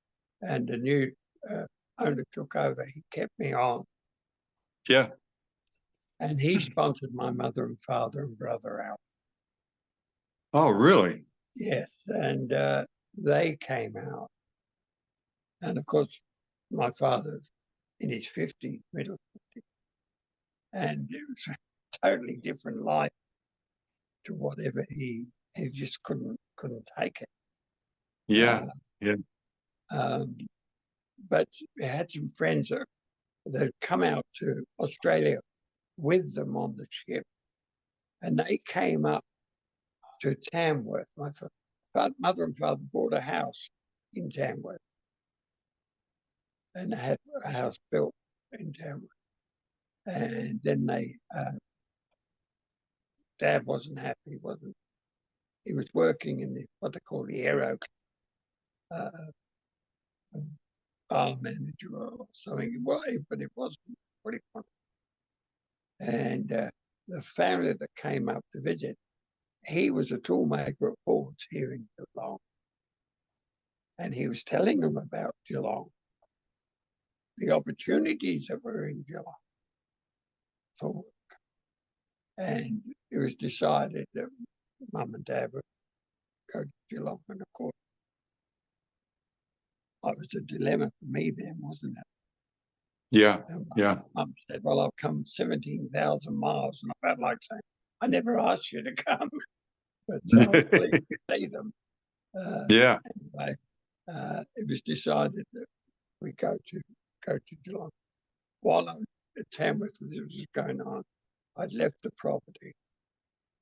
and the new owner took over, he kept me on. Yeah. And he sponsored my mother and father and brother out. Oh, really? Yes. And they came out. And of course, my father's in his 50s, middle 50s. And it was a totally different life to whatever he just couldn't take it. Yeah. But we had some friends that come out to Australia with them on the ship, and they came up to Tamworth. My mother and father bought a house in Tamworth, and they had a house built in Tamworth. And then Dad wasn't happy, he was working in what they call the aero bar manager or something, but it wasn't what he wanted. And the family that came up to visit, he was a toolmaker at Ford's here in Geelong. And he was telling them about Geelong, the opportunities that were in Geelong for work. And it was decided that Mum and Dad would go to Geelong. And of course, it was a dilemma for me then, wasn't it? Yeah, and Mum said, well, I've come 17,000 miles. And I felt like saying, I never asked you to come, but I was pleased to see them. Yeah. Anyway, it was decided that we go to Geelong. While I was at Tamworth, this was going on, I'd left the property,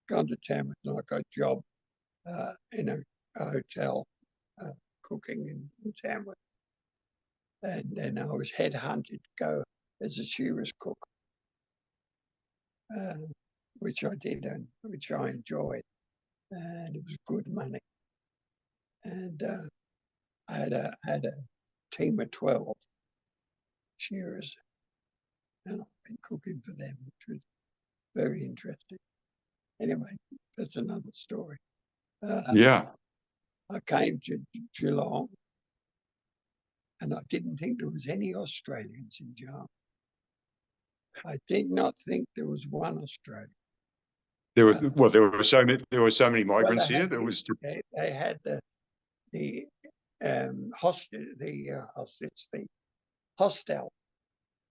gone to Tamworth, and I got a job in a hotel cooking in Tamworth. And then I was headhunted to go as a shearer's cook, which I did and which I enjoyed. And it was good money. And I had a team of 12 shearers, and I've been cooking for them, which was very interesting. Anyway, that's another story. Yeah. I came to Geelong, and I didn't think there was any Australians in Geelong. I did not think there was one Australian. There were so many migrants here. There was they had the hostel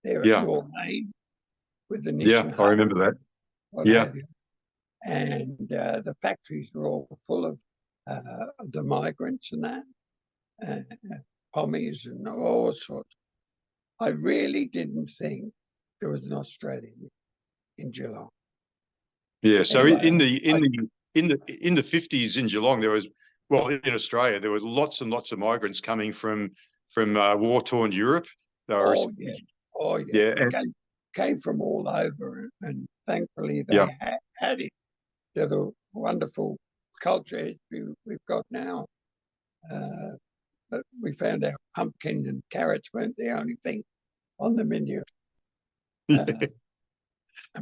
there at North Lane with the Nissan I remember that. Yeah. And the factories were all full of the migrants and that, pommies and all sorts. I really didn't think there was an Australian in Geelong. Yeah. So anyway, in the 50s in Geelong, there was, well, in Australia, there were lots and lots of migrants coming from war-torn Europe. Oh yeah. And came from all over, and thankfully they had it. They're the wonderful culture we've got now. But we found out pumpkin and carrots weren't the only thing on the menu, and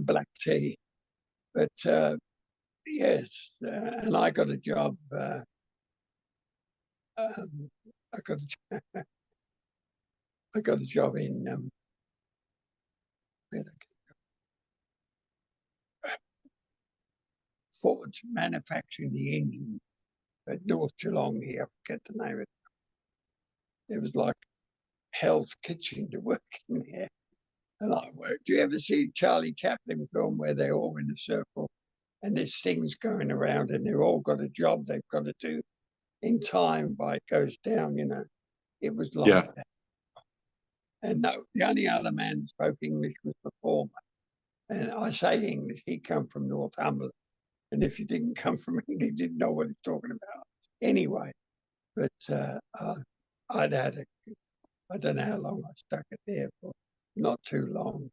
black tea. But yes, and I got a job. I got a job in Ford's manufacturing the engine at North Geelong here. I forget the name of it. It was like Hell's Kitchen to work in there. And I worked. Do you ever see Charlie Chaplin film where they're all in a circle and there's things going around and they've all got a job they've got to do in time by it goes down, you know? It was like that. And no, the only other man who spoke English was the foreman. And I say English, he come from Northumberland. And if he didn't come from England, he didn't know what he's talking about. Anyway, but I'd had I don't know how long I stuck it there for, not too long.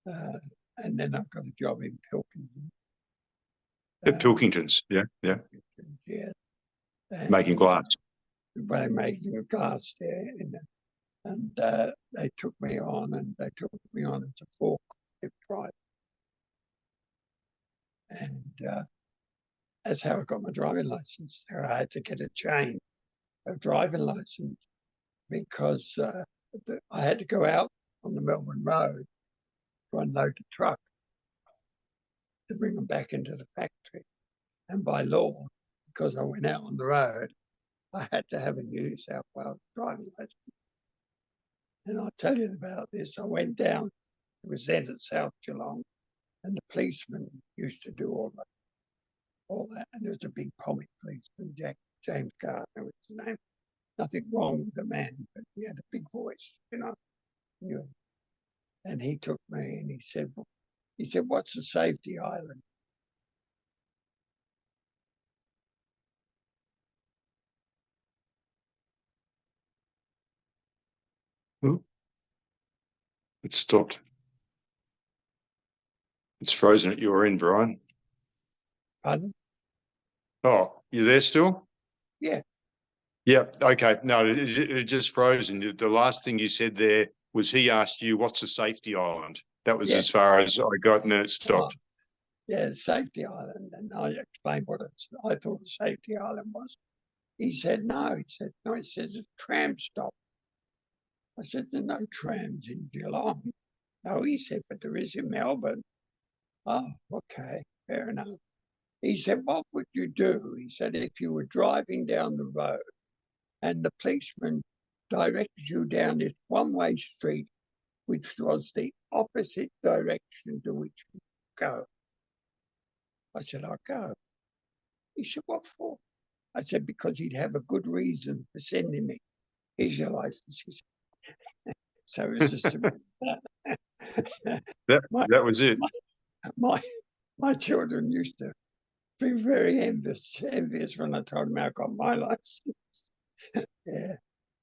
And then I've got a job in Pilkington. At Pilkington's, yeah. Making glass. By making glass there. And they took me on, as a forklift driver. And that's how I got my driving license. There I had to get a change of driving license because I had to go out on the Melbourne Road to unload the truck to bring them back into the factory. And by law, because I went out on the road, I had to have a New South Wales driving license. And I'll tell you about this. I went down, it was then at South Geelong, and the policeman used to do all that. And there was a big comic policeman, James Gardner was his name. Nothing wrong with the man, but he had a big voice, you know. And he took me and he said, well, He said, "What's a safety island?" Oh, it stopped. It's frozen at your end, Brian. Pardon? Oh, you there still? Yeah. Yeah. Okay. No, it just frozen. The last thing you said there was he asked you, what's a safety island? That was Yeah. as far as I got, and then it stopped. Yeah, safety island. And I explained what I thought a safety island was. He said, no. He said, no. He says, it's a tram stop. I said, there are no trams in Geelong. No, he said, but there is in Melbourne. Oh, okay, fair enough. He said, what would you do? He said, if you were driving down the road and the policeman directed you down this one-way street, which was the opposite direction to which you go. I said, I'll go. He said, what for? I said, because he'd have a good reason for sending me. Here's your license. He said, so it was just That was it. my children used to be very envious when I told them I got my license. Yeah.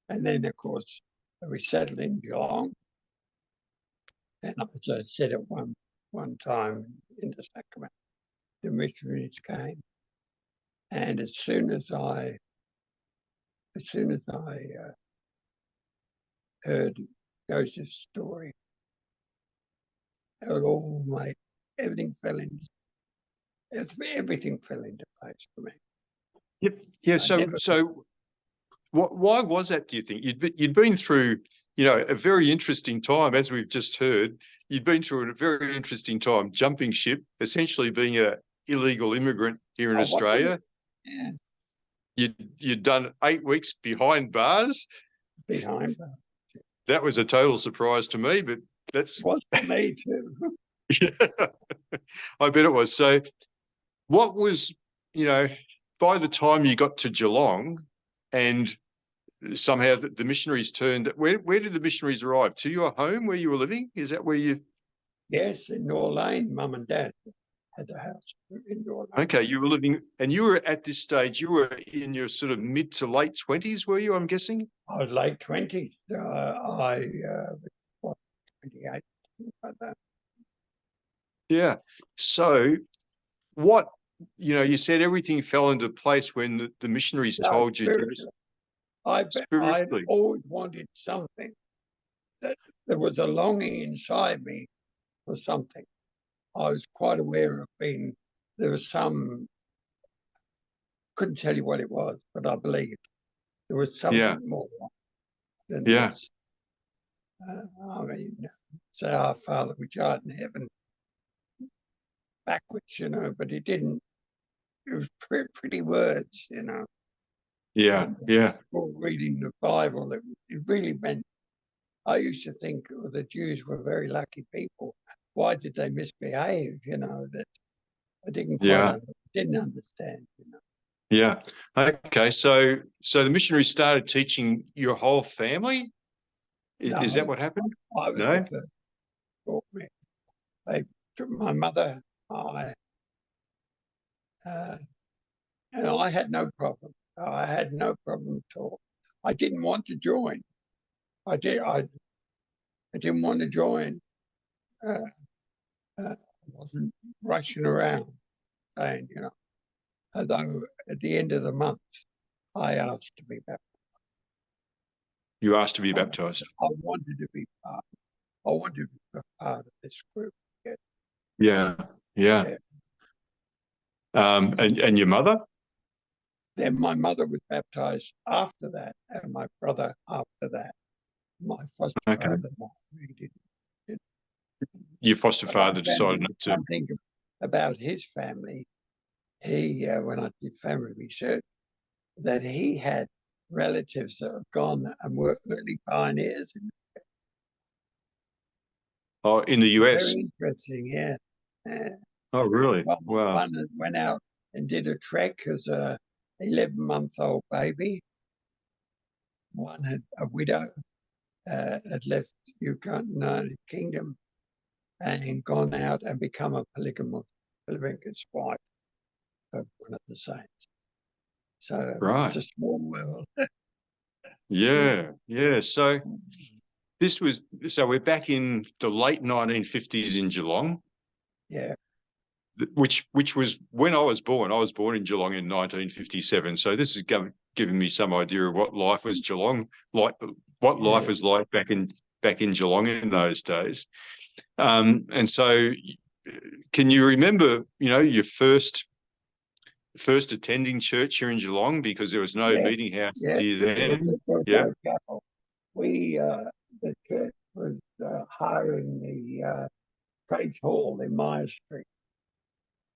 And then, of course, we settled in Geelong. And as I said at one time in the sacrament, the missionaries came. And as soon as I heard Joseph's story, it all made everything fell into place for me. Yep. Yeah. So why was that, do you think? You'd been through, a very interesting time, as we've just heard. You'd been through a very interesting time, jumping ship, essentially being an illegal immigrant here in Australia. Yeah. You'd done 8 weeks behind bars. Behind bars. That was a total surprise to me, but that's... It was for me too. Yeah, I bet it was. So what was, by the time you got to Geelong and somehow the missionaries turned, where did the missionaries arrive? To your home where you were living? Is that where you... Yes, in Lyon, Mum and Dad had a house in Lyon. Okay, you were living, and you were at this stage, you were in your sort of mid to late 20s, were you, I'm guessing? I was late 20s. I was 28, like that. Yeah. So what, you said everything fell into place when the missionaries told you to... I Spiritually. always wanted something. That there was a longing inside me for something. I was quite aware of there was couldn't tell you what it was, but I believed there was something more than this. I mean, say our Father which art in heaven backwards, but it didn't. It was pretty words, Yeah. Or reading the Bible, it really meant. I used to think the Jews were very lucky people. Why did they misbehave? That I didn't didn't understand. Yeah. Okay. So the missionaries started teaching your whole family. Is that what happened? I was No. the first. Taught me. They took my mother. And I had no problem. I had no problem at all. I didn't want to join. I didn't want to join. I wasn't rushing around saying, although at the end of the month, I asked to be baptized. You asked to be baptized. I wanted to be part. I wanted to be part of this group. Yeah. And your mother? Then my mother was baptized after that, and my brother after that. My foster father did. Your foster father decided not to. Something about his family. He, when I did family research, that he had relatives that have gone and were early pioneers. Oh, in the US. Very interesting, yeah. Oh, really? Wow. One went out and did a trek as a 11-month-old baby. One had a widow, had left United Kingdom and gone out and become a polygamous wife of one of the saints. So Right. it's a small world. Yeah. Yeah. So we're back in the late 1950s in Geelong. Yeah. Which was when I was born. I was born in Geelong in 1957. So this is giving me some idea of what life was life was like back in Geelong in those days. And so, can you remember, your first attending church here in Geelong, because there was no meeting house near then? Yeah. The church was hiring the Trades Hall in Myers Street.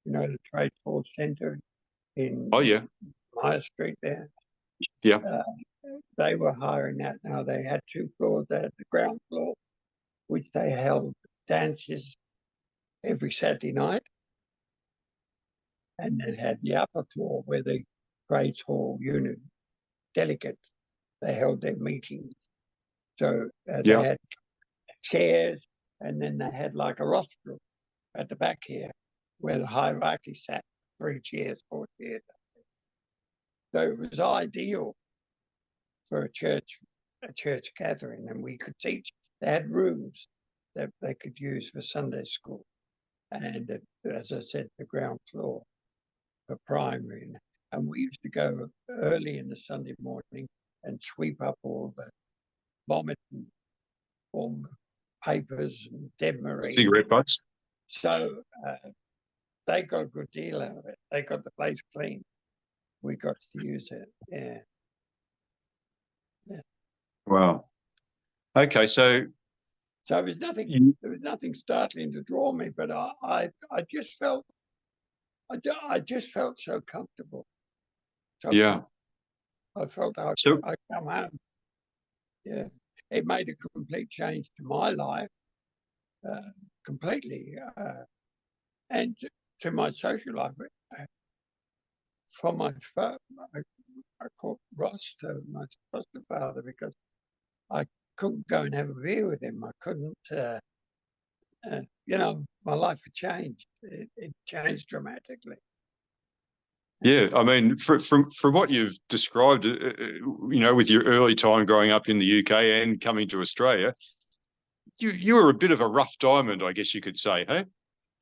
The Trades Hall Centre in Myers Street there. Yeah. They were hiring that. Now they had 2 floors. They had the ground floor, which they held dances every Saturday night. And then had the upper floor where the Trades Hall unit delegates, they held their meetings. So they had chairs, and then they had like a rostrum at the back here where the hierarchy sat, 3 chairs, 4 chairs. So it was ideal for a church gathering, and we could teach. They had rooms that they could use for Sunday school, and as I said, the ground floor for primary. And we used to go early in the Sunday morning and sweep up all the vomit and all the papers and debris. Cigarette butts. So they got a good deal out of it. They got the place clean. We got to use it. Yeah. Wow. Okay, so there was nothing startling to draw me, but I just felt so comfortable. I felt I come home. Yeah, it made a complete change to my life, completely, and to my social life. From my I called Ross to my foster father because I couldn't go and have a beer with him. I couldn't, my life had changed. It changed dramatically. Yeah, I mean, from what you've described, with your early time growing up in the UK and coming to Australia, you were a bit of a rough diamond, I guess you could say, hey?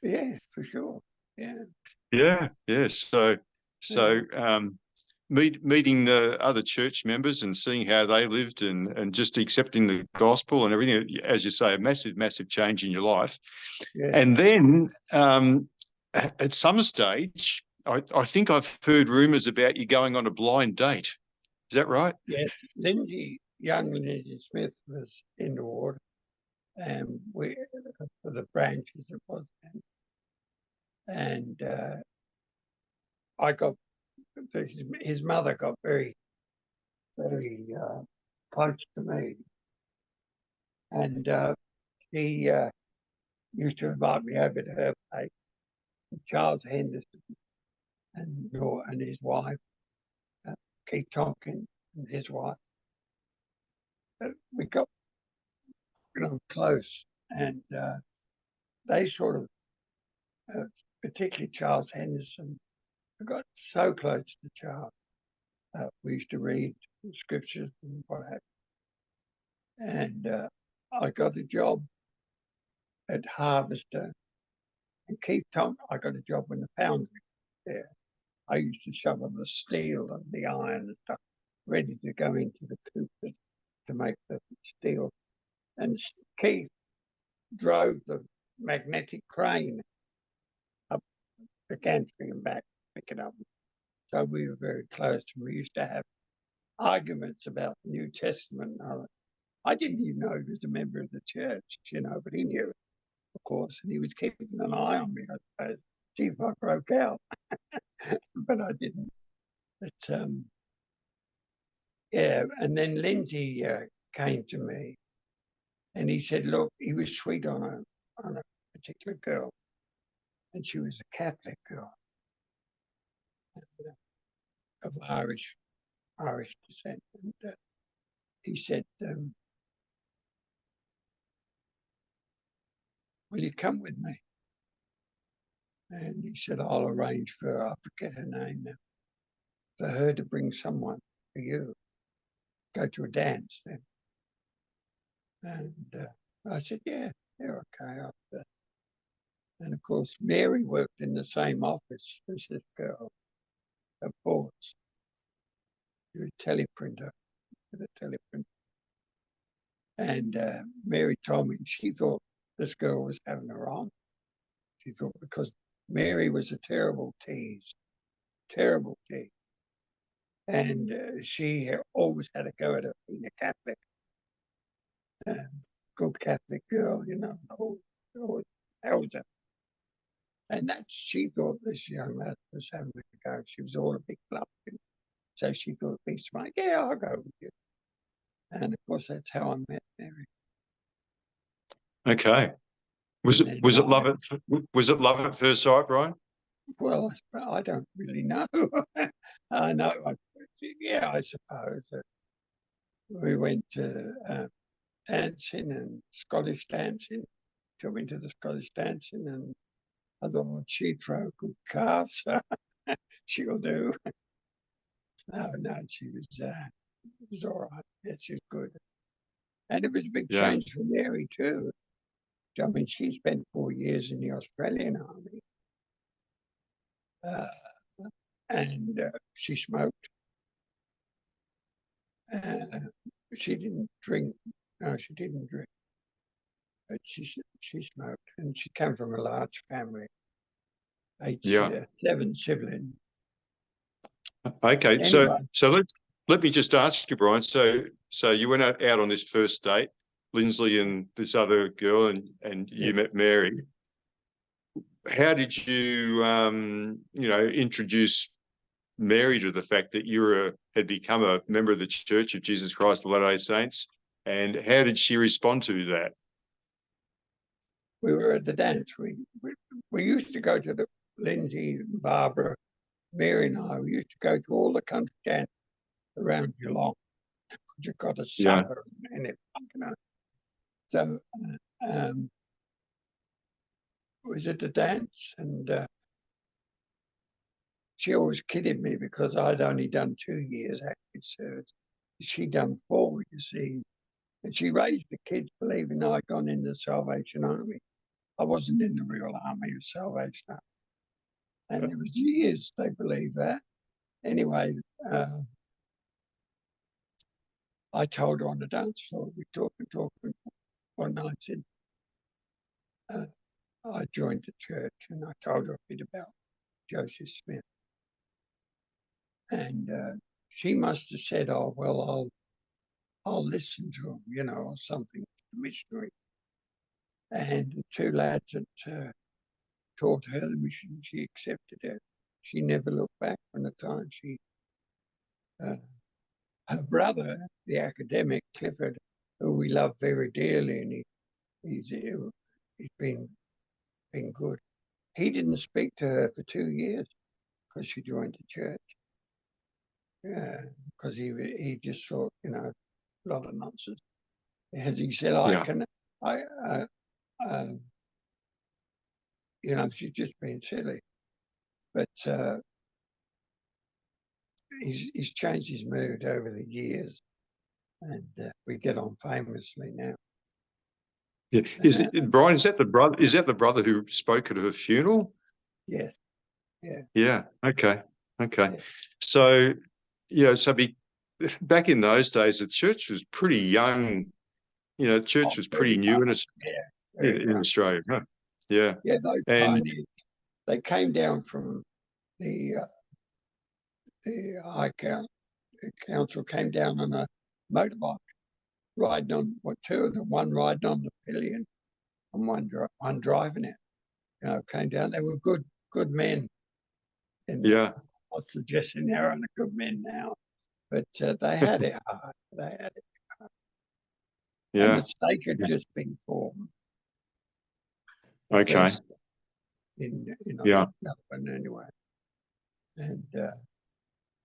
Yeah, for sure. Yeah. Yeah, yeah. So meeting the other church members and seeing how they lived and just accepting the gospel and everything, as you say, a massive change in your life. Yeah. And then at some stage, I think I've heard rumours about you going on a blind date. Is that right? Yes. Young Lindsay Smith was in the ward, and we, for the branches it was. And I got, his mother got very, very close to me. And she used to invite me over to her place. Charles Henderson and his wife, Keith Tompkins and his wife. We got close, and they sort of, particularly Charles Henderson, got so close to Charles. We used to read the scriptures and what have you. And I got a job at Harvester. And Keith Tompkins, I got a job in the foundry there. I used to shovel the steel and the iron and stuff ready to go into the coopers to make the steel. And Keith drove the magnetic crane up the gantry and back, pick it up. So we were very close. We used to have arguments about the New Testament. I didn't even know he was a member of the church, but he knew, of course, and he was keeping an eye on me, I suppose. See if I broke out, but I didn't. But yeah, and then Lindsay came to me, and he said, "Look, he was sweet on a particular girl, and she was a Catholic girl of Irish descent." And he said, will you come with me? And he said, I'll arrange for, I forget her name now, for her to bring someone for you. Go to a dance then. And I said, yeah, okay. And of course, Mary worked in the same office as this girl, of course. She was a teleprinter, with a teleprinter. And Mary told me she thought this girl was having her on. She thought because Mary was a terrible tease. And she always had to go at her being a Catholic, good Catholic girl, you know, always held her. And she thought this young lad was having a go. She was all a big bluff. So she thought, be smart. Yeah, I'll go with you. And of course, that's how I met Mary. Okay. Was it love at first sight, Brian? Well, I don't really know. I know. Yeah, I suppose. We went to dancing and Scottish dancing. Took me to the Scottish dancing, and I thought she'd throw a good calf, so she'll do. No, she was all right. Yeah, she was good. And it was a big change for Mary too. I mean, she spent 4 years in the Australian Army. And she smoked. She didn't drink. No, she didn't drink. But she smoked, and she came from a large family. 7 siblings. Okay, anyway, so let me just ask you, Brian. So you went out on this first date, Lindsley and this other girl, and you met Mary. How did you introduce Mary to the fact that you had become a member of the Church of Jesus Christ of Latter-day Saints, and how did she respond to that? We were at the dance. We used to go to the Lindsay, Barbara, Mary and I. We used to go to all the country dances around Geelong because you've got a supper and everything, you know. So was at the dance, and she always kidded me because I'd only done 2 years active service. She'd done 4, you see. And she raised the kids believing I'd gone in the Salvation Army. I wasn't in the real army of Salvation Army. And there was years they believed that. Anyway, I told her on the dance floor, we talked. One night I said, I joined the church, and I told her a bit about Joseph Smith. And she must have said, oh, well, I'll listen to him, you know, or something, missionary. And the 2 lads that taught her the mission, she accepted it. She never looked back from the time her brother, the academic, Clifford, who we love very dearly, and he's been good. He didn't speak to her for 2 years because she joined the church. Yeah, because he just thought, you know, a lot of nonsense. As he said, you know, she's just been silly. But he's changed his mood over the years, and we get on famously now. Yeah, Brian? Is that the brother? Is that the brother who spoke at her funeral? Yes. Yeah. Yeah. Okay. Yeah. So, back in those days, the church was pretty young. You know, the church was pretty new in Australia. Huh? Yeah. Yeah. Those pioneers, they came down from the High Council came down on a motorbike, riding on 2 of them, one riding on the pillion and one driving it. You know, came down. They were good men. And I'm not suggesting they're only good men now, but they had it hard. Yeah. And the stake had just been formed. Okay. In Melbourne anyway. And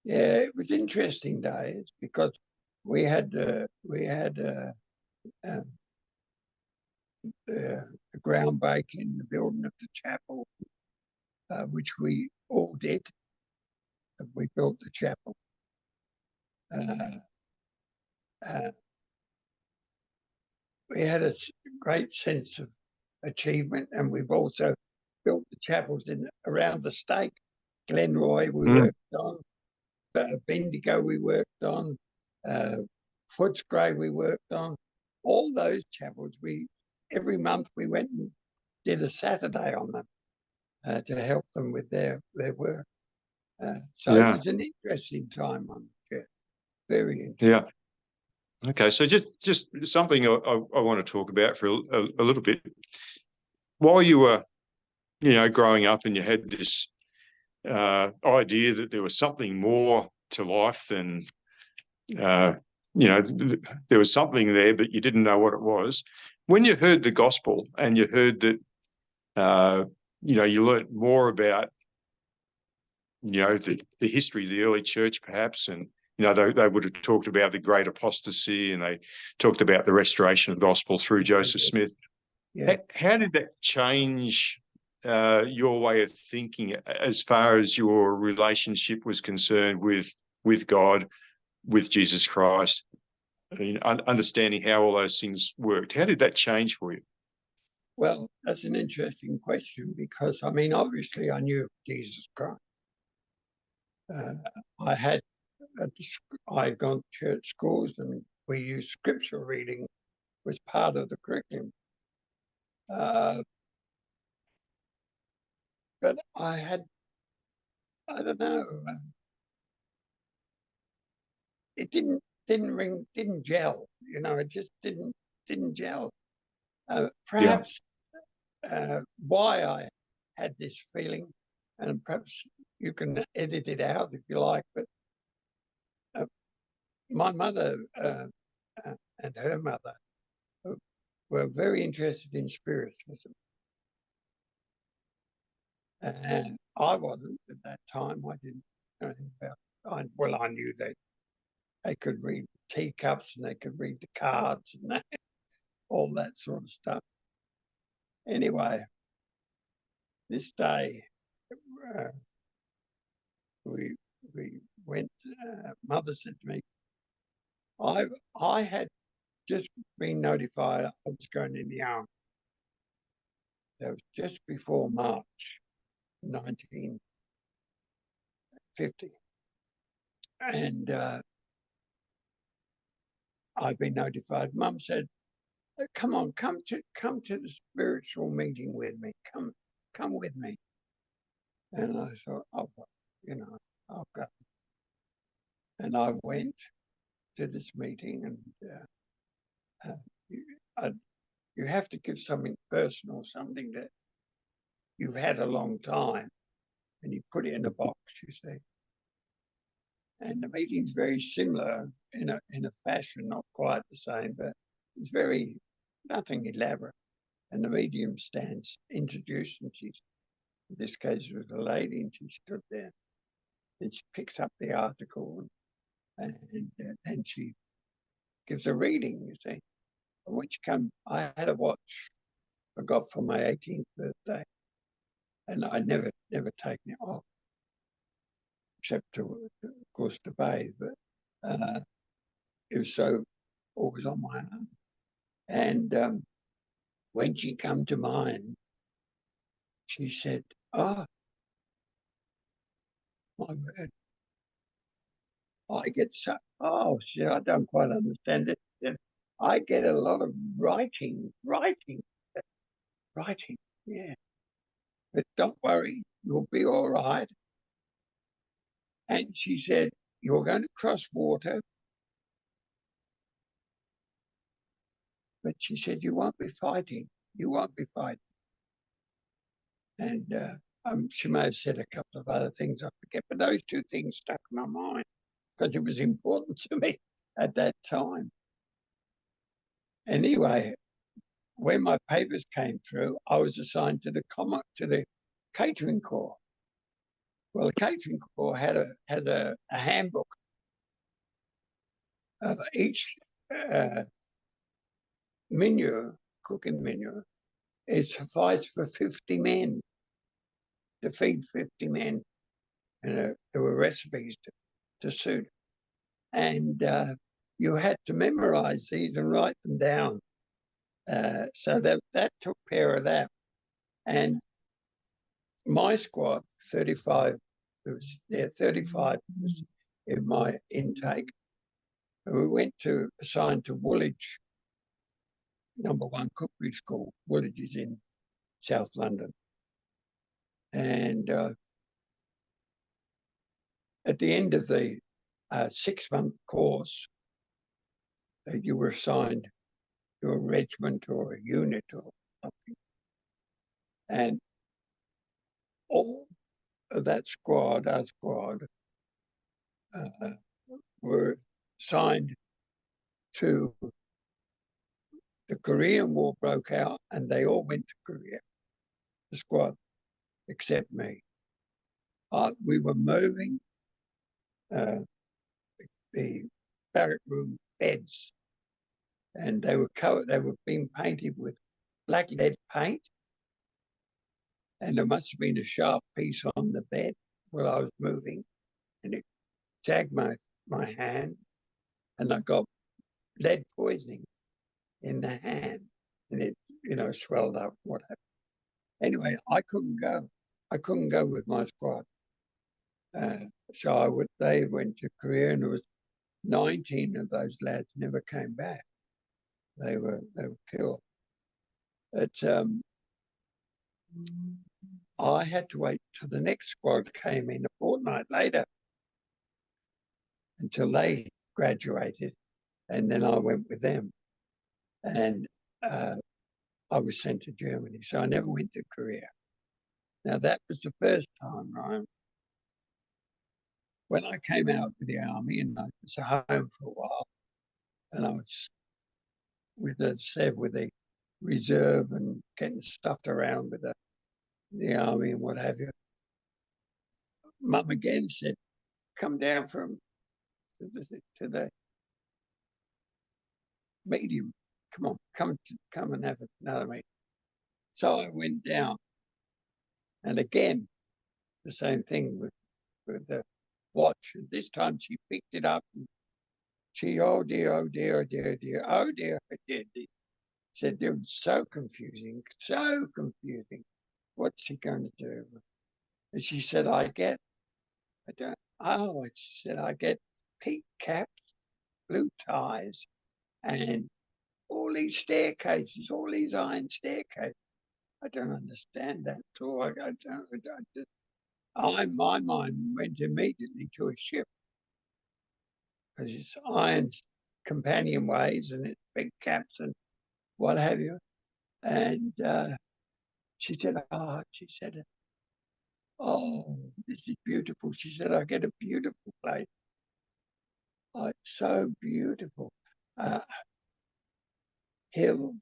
it was interesting days because we had the groundbreaking, the building of the chapel, which we all did. We built the chapel. We had a great sense of achievement, and we've also built the chapels around the stake. Glenroy we worked on, Bendigo we worked on, Footscray we worked on. All those chapels, every month we went and did a Saturday on them to help them with their work. So it was an interesting time on the church. Very interesting. Yeah. Okay, so just something I want to talk about for a little bit. While you were, growing up, and you had this idea that there was something more to life than, there was something there, but you didn't know what it was. When you heard the gospel and you heard that, you learnt more about, the history of the early church, perhaps, and they would have talked about the great apostasy, and they talked about the restoration of the gospel through Joseph Smith. Yeah. How did that change your way of thinking as far as your relationship was concerned with God, with Jesus Christ, understanding how all those things worked? How did that change for you? Well, that's an interesting question, because, obviously I knew Jesus Christ. I'd gone to church schools, and we used scripture reading was part of the curriculum. But I don't know, it didn't gel. It just didn't gel. Perhaps why I had this feeling, and perhaps you can edit it out if you like, but my mother and her mother were very interested in spiritualism. And I wasn't at that time. I didn't know anything about it. I knew they could read teacups, and they could read the cards, and all that sort of stuff. Anyway, this day, we went, Mother said to me, I had just been notified I was going in the army. That was just before March 1950. And I've been notified. Mum said, come on, come to the spiritual meeting with me. Come with me. And I thought, I'll go. And I went to this meeting, and you have to give something personal, something that you've had a long time, and you put it in a box, you see. And the meeting's very similar in a fashion, not quite the same, but it's nothing elaborate. And the medium stands introduced, and in this case it was a lady, and she stood there, and she picks up the article, and she gives a reading, you see. And when she came, I had a watch I got for my 18th birthday, and I'd never taken it off, except to, of course, to bathe, but it was always on my arm. And when she come to mine, she said, "Oh, my word, I get so." Oh, shit, I don't quite understand it. I get a lot of writing. Yeah, but don't worry, you'll be all right. And she said, "You're going to cross water." But she said, "You won't be fighting. You won't be fighting." And she may have said a couple of other things I forget, but those two things stuck in my mind because it was important to me at that time. Anyway, when my papers came through, I was assigned to the catering corps. Well, the catering corps had a handbook of each menu, cooking menu, it sufficed for 50 men, to feed 50 men. And there were recipes to suit. And you had to memorize these and write them down. So that took care of that. And my squad, 35, 35 was in my intake. And we went assigned to Woolwich, number 1 Cookery School. Woolwich is in South London. And at the end of the 6-month course, you were assigned to a regiment or a unit or something. And all of that squad, our squad, were assigned to the Korean War broke out, and they all went to Korea, the squad, except me. We were moving the barrack room beds, and they were being painted with black lead paint, and there must have been a sharp piece on the bed while I was moving, and it jagged my hand, and I got lead poisoning in the hand, and it, swelled up, whatever. Anyway, I couldn't go. I couldn't go with my squad. So they went to Korea, and there was 19 of those lads never came back. They were killed. But I had to wait till the next squad came in a fortnight later until they graduated, and then I went with them. And I was sent to Germany, so I never went to Korea. Now, that was the first time, right? When I came out of the army, and I was home for a while, and I was with the reserve and getting stuffed around with the army and what have you. Mum again said, "Come down to the medium. Come on, come and have another meeting." So I went down, and again, the same thing with the watch. And this time she picked it up, and she, oh dear, oh dear, oh dear, oh dear, oh dear, oh dear, said it was so confusing. What's she going to do? And she said, I get peak caps, blue ties, and all these staircases, all these iron staircases. I don't understand that at all. My mind went immediately to a ship, because it's iron companionways and it's big caps and what have you. And she said, "Oh, this is beautiful." She said, "I get a beautiful place." Oh, it's so beautiful. Hills,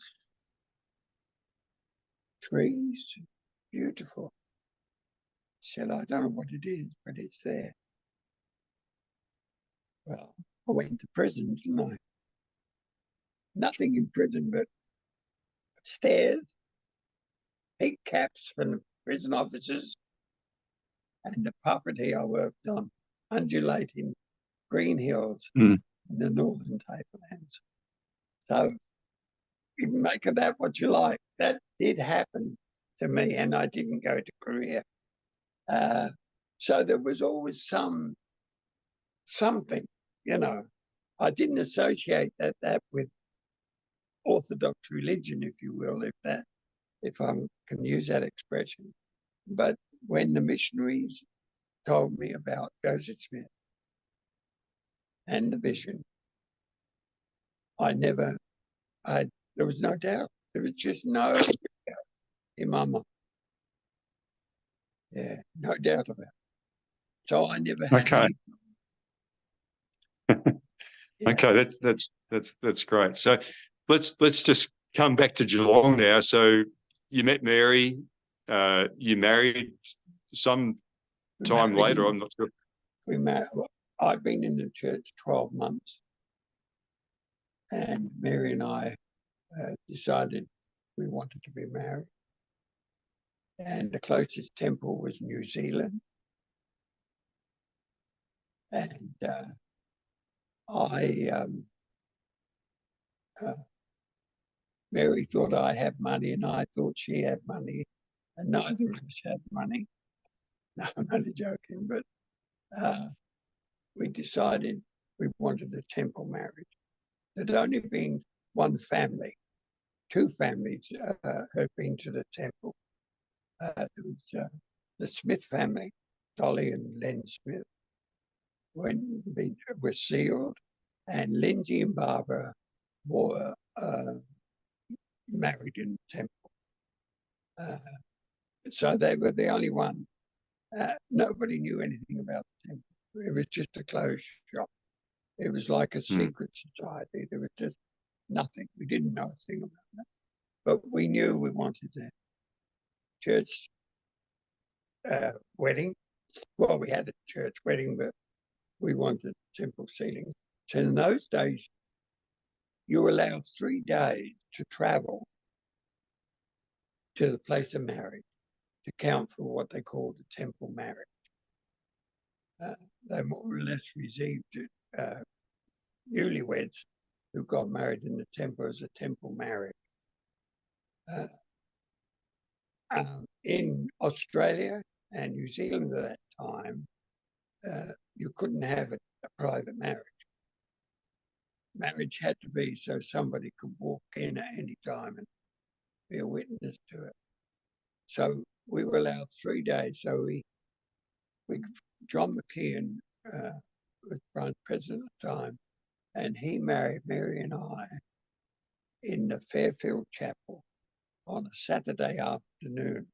trees, beautiful. She said, "I don't know what it is, but it's there." Well, I went to prison, didn't I? Nothing in prison but stairs, big caps from the prison officers, and the property I worked on, undulating green hills in the northern tablelands. So you can make of that what you like. That did happen to me, and I didn't go to Korea. So there was always something, I didn't associate that with Orthodox religion, if you will, if I can use that expression. But when the missionaries told me about Joseph Smith and the vision, there was no doubt. There was just no doubt in my mind. Yeah, no doubt about it. So I never had any. Yeah. Okay, that's great. So let's just come back to Geelong now. So you met Mary, you married some time later. I'm not sure. We met. I've been in the church 12 months, and Mary and I decided we wanted to be married. And the closest temple was New Zealand. And Mary thought I had money and I thought she had money, and neither of us had money. No, I'm only joking, but we decided we wanted a temple marriage. There'd only been one family. Two families had been to the temple. There was the Smith family, Dolly and Len Smith, were sealed, and Lindsay and Barbara were married in the temple. So they were the only one. Nobody knew anything about the temple. It was just a closed shop. It was like a secret society. There was just nothing. We didn't know a thing about that. But we knew we wanted a church wedding. Well, we had a church wedding, but we wanted temple sealing. So in those days, you were allowed 3 days to travel to the place of marriage to count for what they called a temple marriage. They more or less received newlyweds who got married in the temple as a temple marriage. In Australia and New Zealand at that time, you couldn't have a private marriage. Marriage had to be so somebody could walk in at any time and be a witness to it. So we were allowed 3 days. So John McKeon was Brian's president at the time, and he married Mary and I in the Fairfield Chapel on a Saturday afternoon,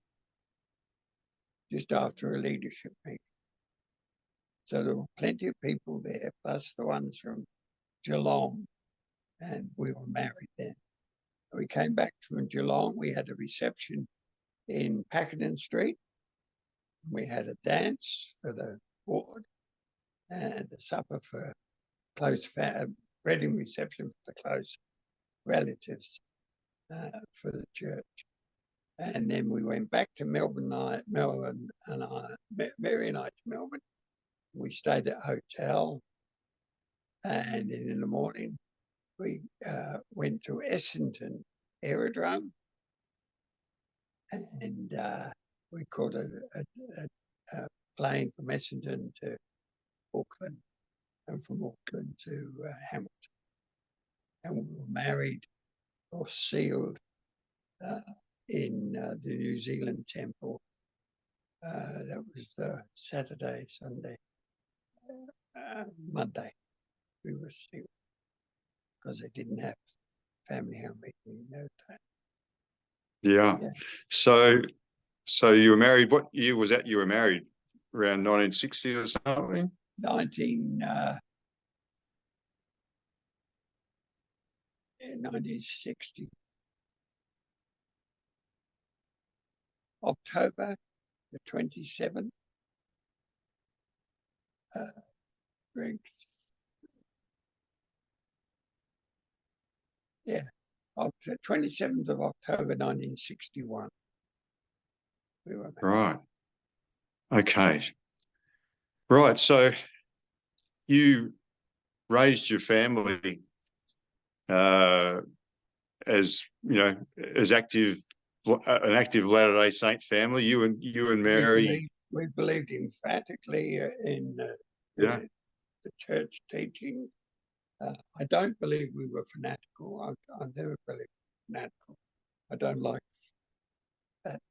just after a leadership meeting. So there were plenty of people there, plus the ones from Geelong, and we were married then. We came back from Geelong. We had a reception in Pakenham Street. We had a dance for the ward and a supper for wedding reception for the close relatives for the church. And then we went back to Mary and I to Melbourne. We stayed at a hotel, and then in the morning we went to Essendon Aerodrome, and we caught a plane from Essendon to Auckland, and from Auckland to Hamilton. And we were married or sealed in the New Zealand temple. That was Saturday, Sunday, Monday. We were sealed because they didn't have family home meeting in no time. Yeah. So you were married. What year was that? You were married around 1960 or something? 1960. October the 27th. Yeah, 27th of October 1961. We were married. Right. Okay. Right. So you raised your family as an active Latter-day Saint family. You and Mary. We believed emphatically in the church teaching. I don't believe we were fanatical. I never believed fanatical. I don't like that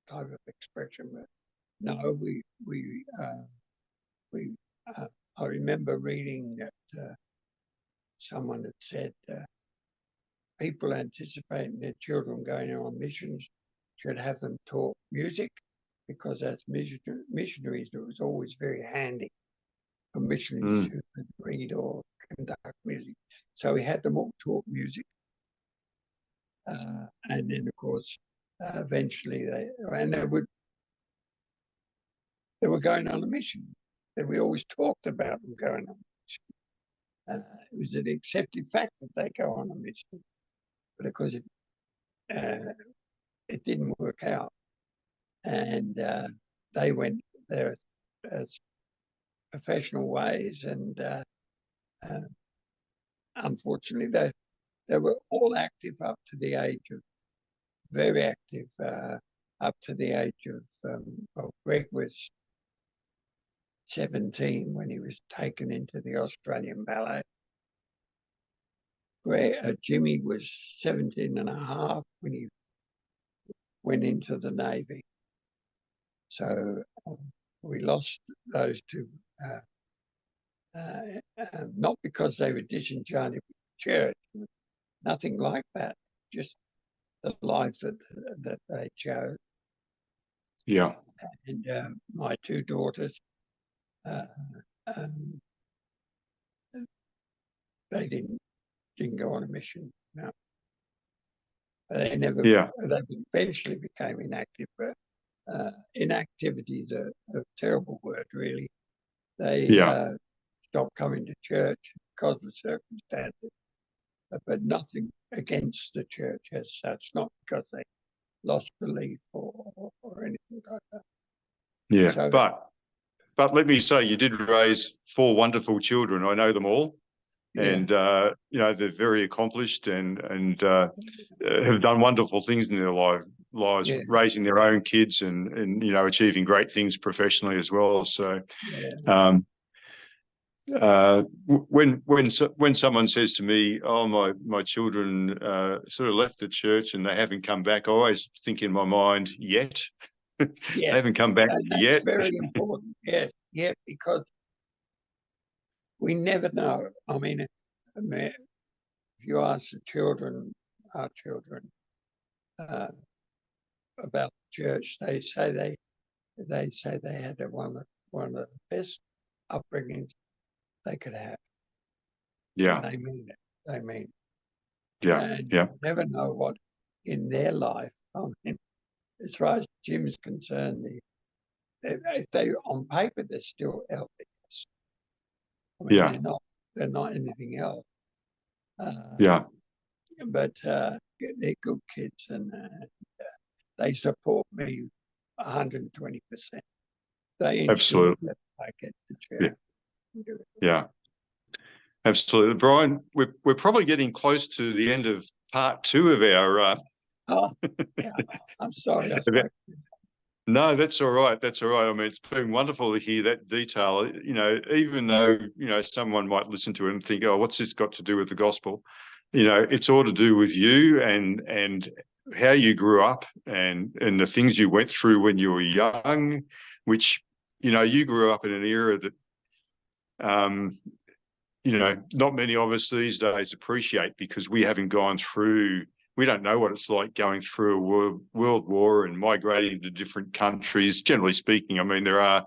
type of expression. But no, I remember reading that someone had said people anticipating their children going on missions should have them taught music, because as missionaries, it was always very handy for missionaries who could read or conduct music. So we had them all taught music. And then, of course, eventually they were going on a mission. And we always talked about them going on a mission. It was an accepted fact that they go on a mission. But of course, it didn't work out, and they went their professional ways, and unfortunately, they were all active up to the age of very active up to the age of well, Greg was 17 when he was taken into the Australian Ballet. Jimmy was 17 and a half when he went into the Navy. So we lost those two, not because they were disenchanted with the church, nothing like that, just the life that they chose. Yeah. And my two daughters, they didn't go on a mission. No, they never. Yeah. They eventually became inactive. But inactivity is a terrible word, really. They stopped coming to church because of circumstances, but nothing against the church as such. Not because they lost belief or anything like that. Yeah, so, but let me say, you did raise 4 wonderful children. I know them all, and you know, they're very accomplished and have done wonderful things in their lives, raising their own kids and you know, achieving great things professionally as well. So, when someone says to me, "Oh, my children sort of left the church and they haven't come back," I always think in my mind, "Yet." They haven't come back yet. That's very important. Yeah, because we never know. I mean, if you ask the children, our children, about the church, they say they had one of the best upbringings they could have. Yeah, and they mean it. They mean it. yeah, And yeah. you never know what in their life. I mean, as far as Jim's concerned, if they on paper they're still healthy. I mean, they're not anything else. But they're good kids, and they support me 120%. They ensure Absolutely. that I get to church. Yeah, absolutely. Brian, we're probably getting close to the end of part 2 of our. Oh, yeah. I'm sorry. No, that's all right. That's all right. I mean, it's been wonderful to hear that detail. You know, even though, you know, someone might listen to it and think, "Oh, what's this got to do with the gospel?" You know, it's all to do with you and how you grew up and the things you went through when you were young, which, you know, you grew up in an era that, you know, not many of us these days appreciate, because we haven't gone through. We don't know what it's like going through a world war and migrating to different countries. Generally speaking, I mean, there are,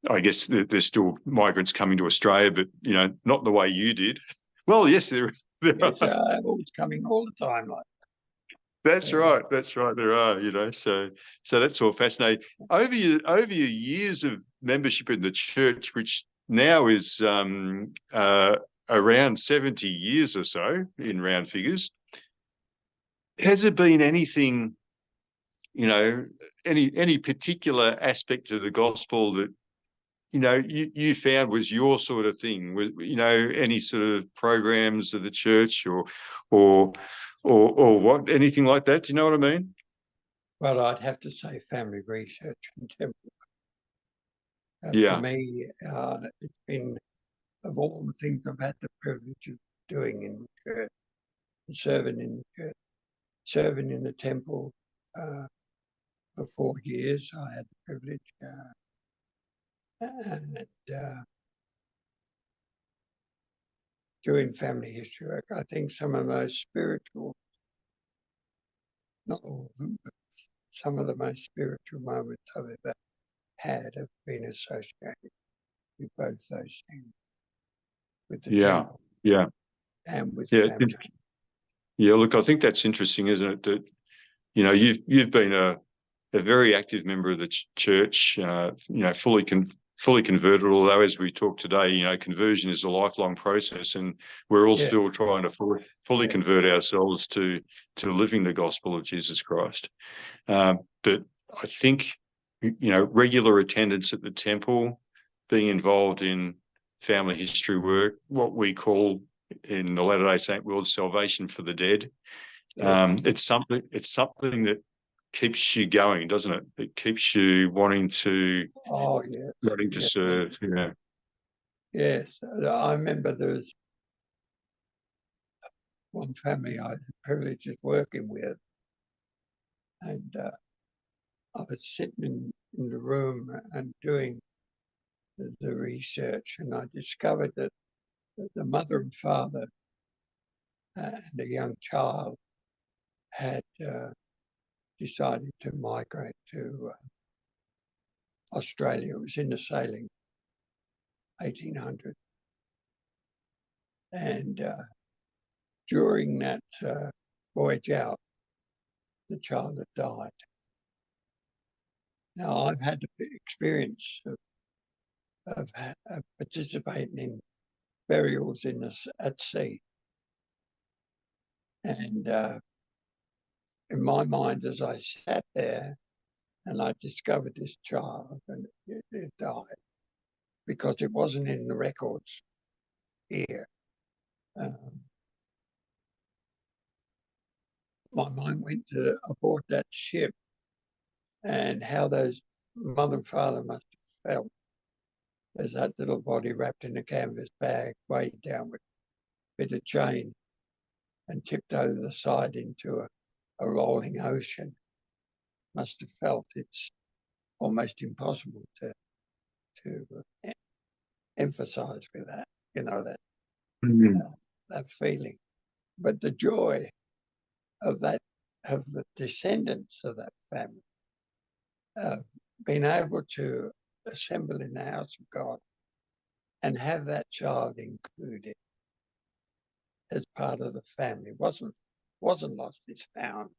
I guess, there's still migrants coming to Australia, but, you know, not the way you did. Well, yes, there are. It's coming all the time. Like That's right. That's right. There are, you know, so that's all fascinating. Over your years of membership in the church, which now is around 70 years or so in round figures, has there been anything, you know, any particular aspect of the gospel that, you know, you found was your sort of thing? You know, any sort of programs of the church or what, anything like that? Do you know what I mean? Well, I'd have to say family research and temple. For me, it's been, of all the things I've had the privilege of doing in the church, serving in the church, serving in the temple for 4 years. I had the privilege, and doing family history work. I think some of the most spiritual, not all of them, but some of the most spiritual moments I've ever had have been associated with both those things, with the temple and with family. Yeah, look, I think that's interesting, isn't it? That, you know, you've been a very active member of the church, you know, fully fully converted, although as we talk today, conversion is a lifelong process, and we're all still trying to fully convert ourselves to living the gospel of Jesus Christ. But I think, regular attendance at the temple, being involved in family history work, what we call in the Latter-day Saint world salvation for the dead. It's something that keeps you going, doesn't it? It keeps you wanting to serve. Yeah. Yes, I remember there was one family I had the privilege of working with, and I was sitting in the room and doing the research, and I discovered that the mother and father and the young child had decided to migrate to Australia. It was in the sailing 1800, and during that voyage out, the child had died. Now, I've had the experience of participating in burials at sea, and in my mind, as I sat there and I discovered this child and it died because it wasn't in the records here. My mind went to aboard that ship and how those mother and father must have felt as that little body wrapped in a canvas bag, weighed down with a bit of chain and tipped over the side into a rolling ocean. Must have felt it's almost impossible to emphasize with that, that feeling. But the joy of the descendants of that family, being able to assemble in the house of God and have that child included as part of the family wasn't lost, it's found.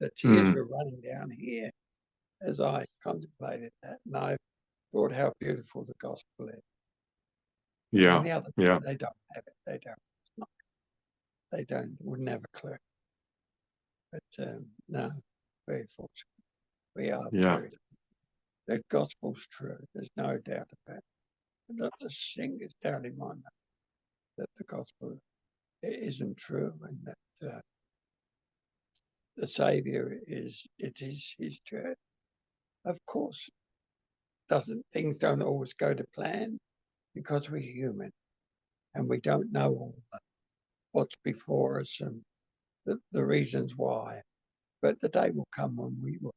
The tears were running down here as I contemplated that, and I thought how beautiful the gospel is. Yeah, and the others, yeah. They don't have it. They don't. They don't. Wouldn't have a clue. But no, very fortunate. We are very. The gospel's true. There's no doubt about it. Not the singer's doubt in my mind that the gospel isn't true, and that the Saviour is his church. Of course, things don't always go to plan because we're human and we don't know all what's before us and the reasons why. But the day will come when we will.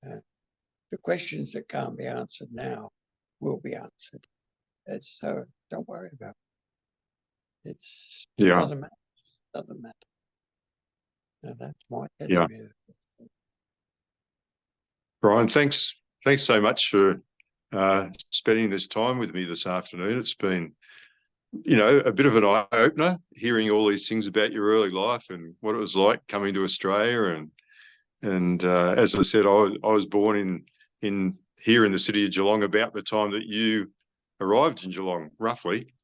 The questions that can't be answered now will be answered. So don't worry about it. It doesn't matter. Doesn't matter. Now, that's my testimony. Brian, thanks so much for spending this time with me this afternoon. It's been, a bit of an eye-opener, hearing all these things about your early life and what it was like coming to Australia. And as I said, I was born in here in the city of Geelong about the time that you arrived in Geelong, roughly.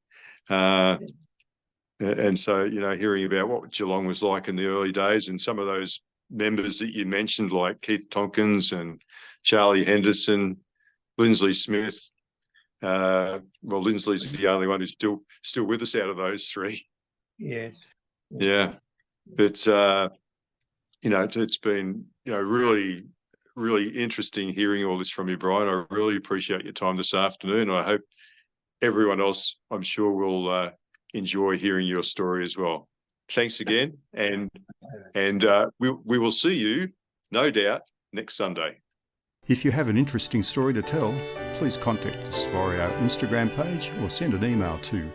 And so, hearing about what Geelong was like in the early days and some of those members that you mentioned, like Keith Tompkins and Charlie Henderson, Lindsley Smith. Lindsley's the only one who's still with us out of those three. Yes. Yeah. But, it's been, really, really interesting hearing all this from you, Brian. I really appreciate your time this afternoon. I hope everyone else, I'm sure, will enjoy hearing your story as well. Thanks again. And we will see you, no doubt, next Sunday. If you have an interesting story to tell, please contact us via our Instagram page or send an email to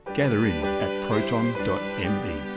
gatherin@proton.me.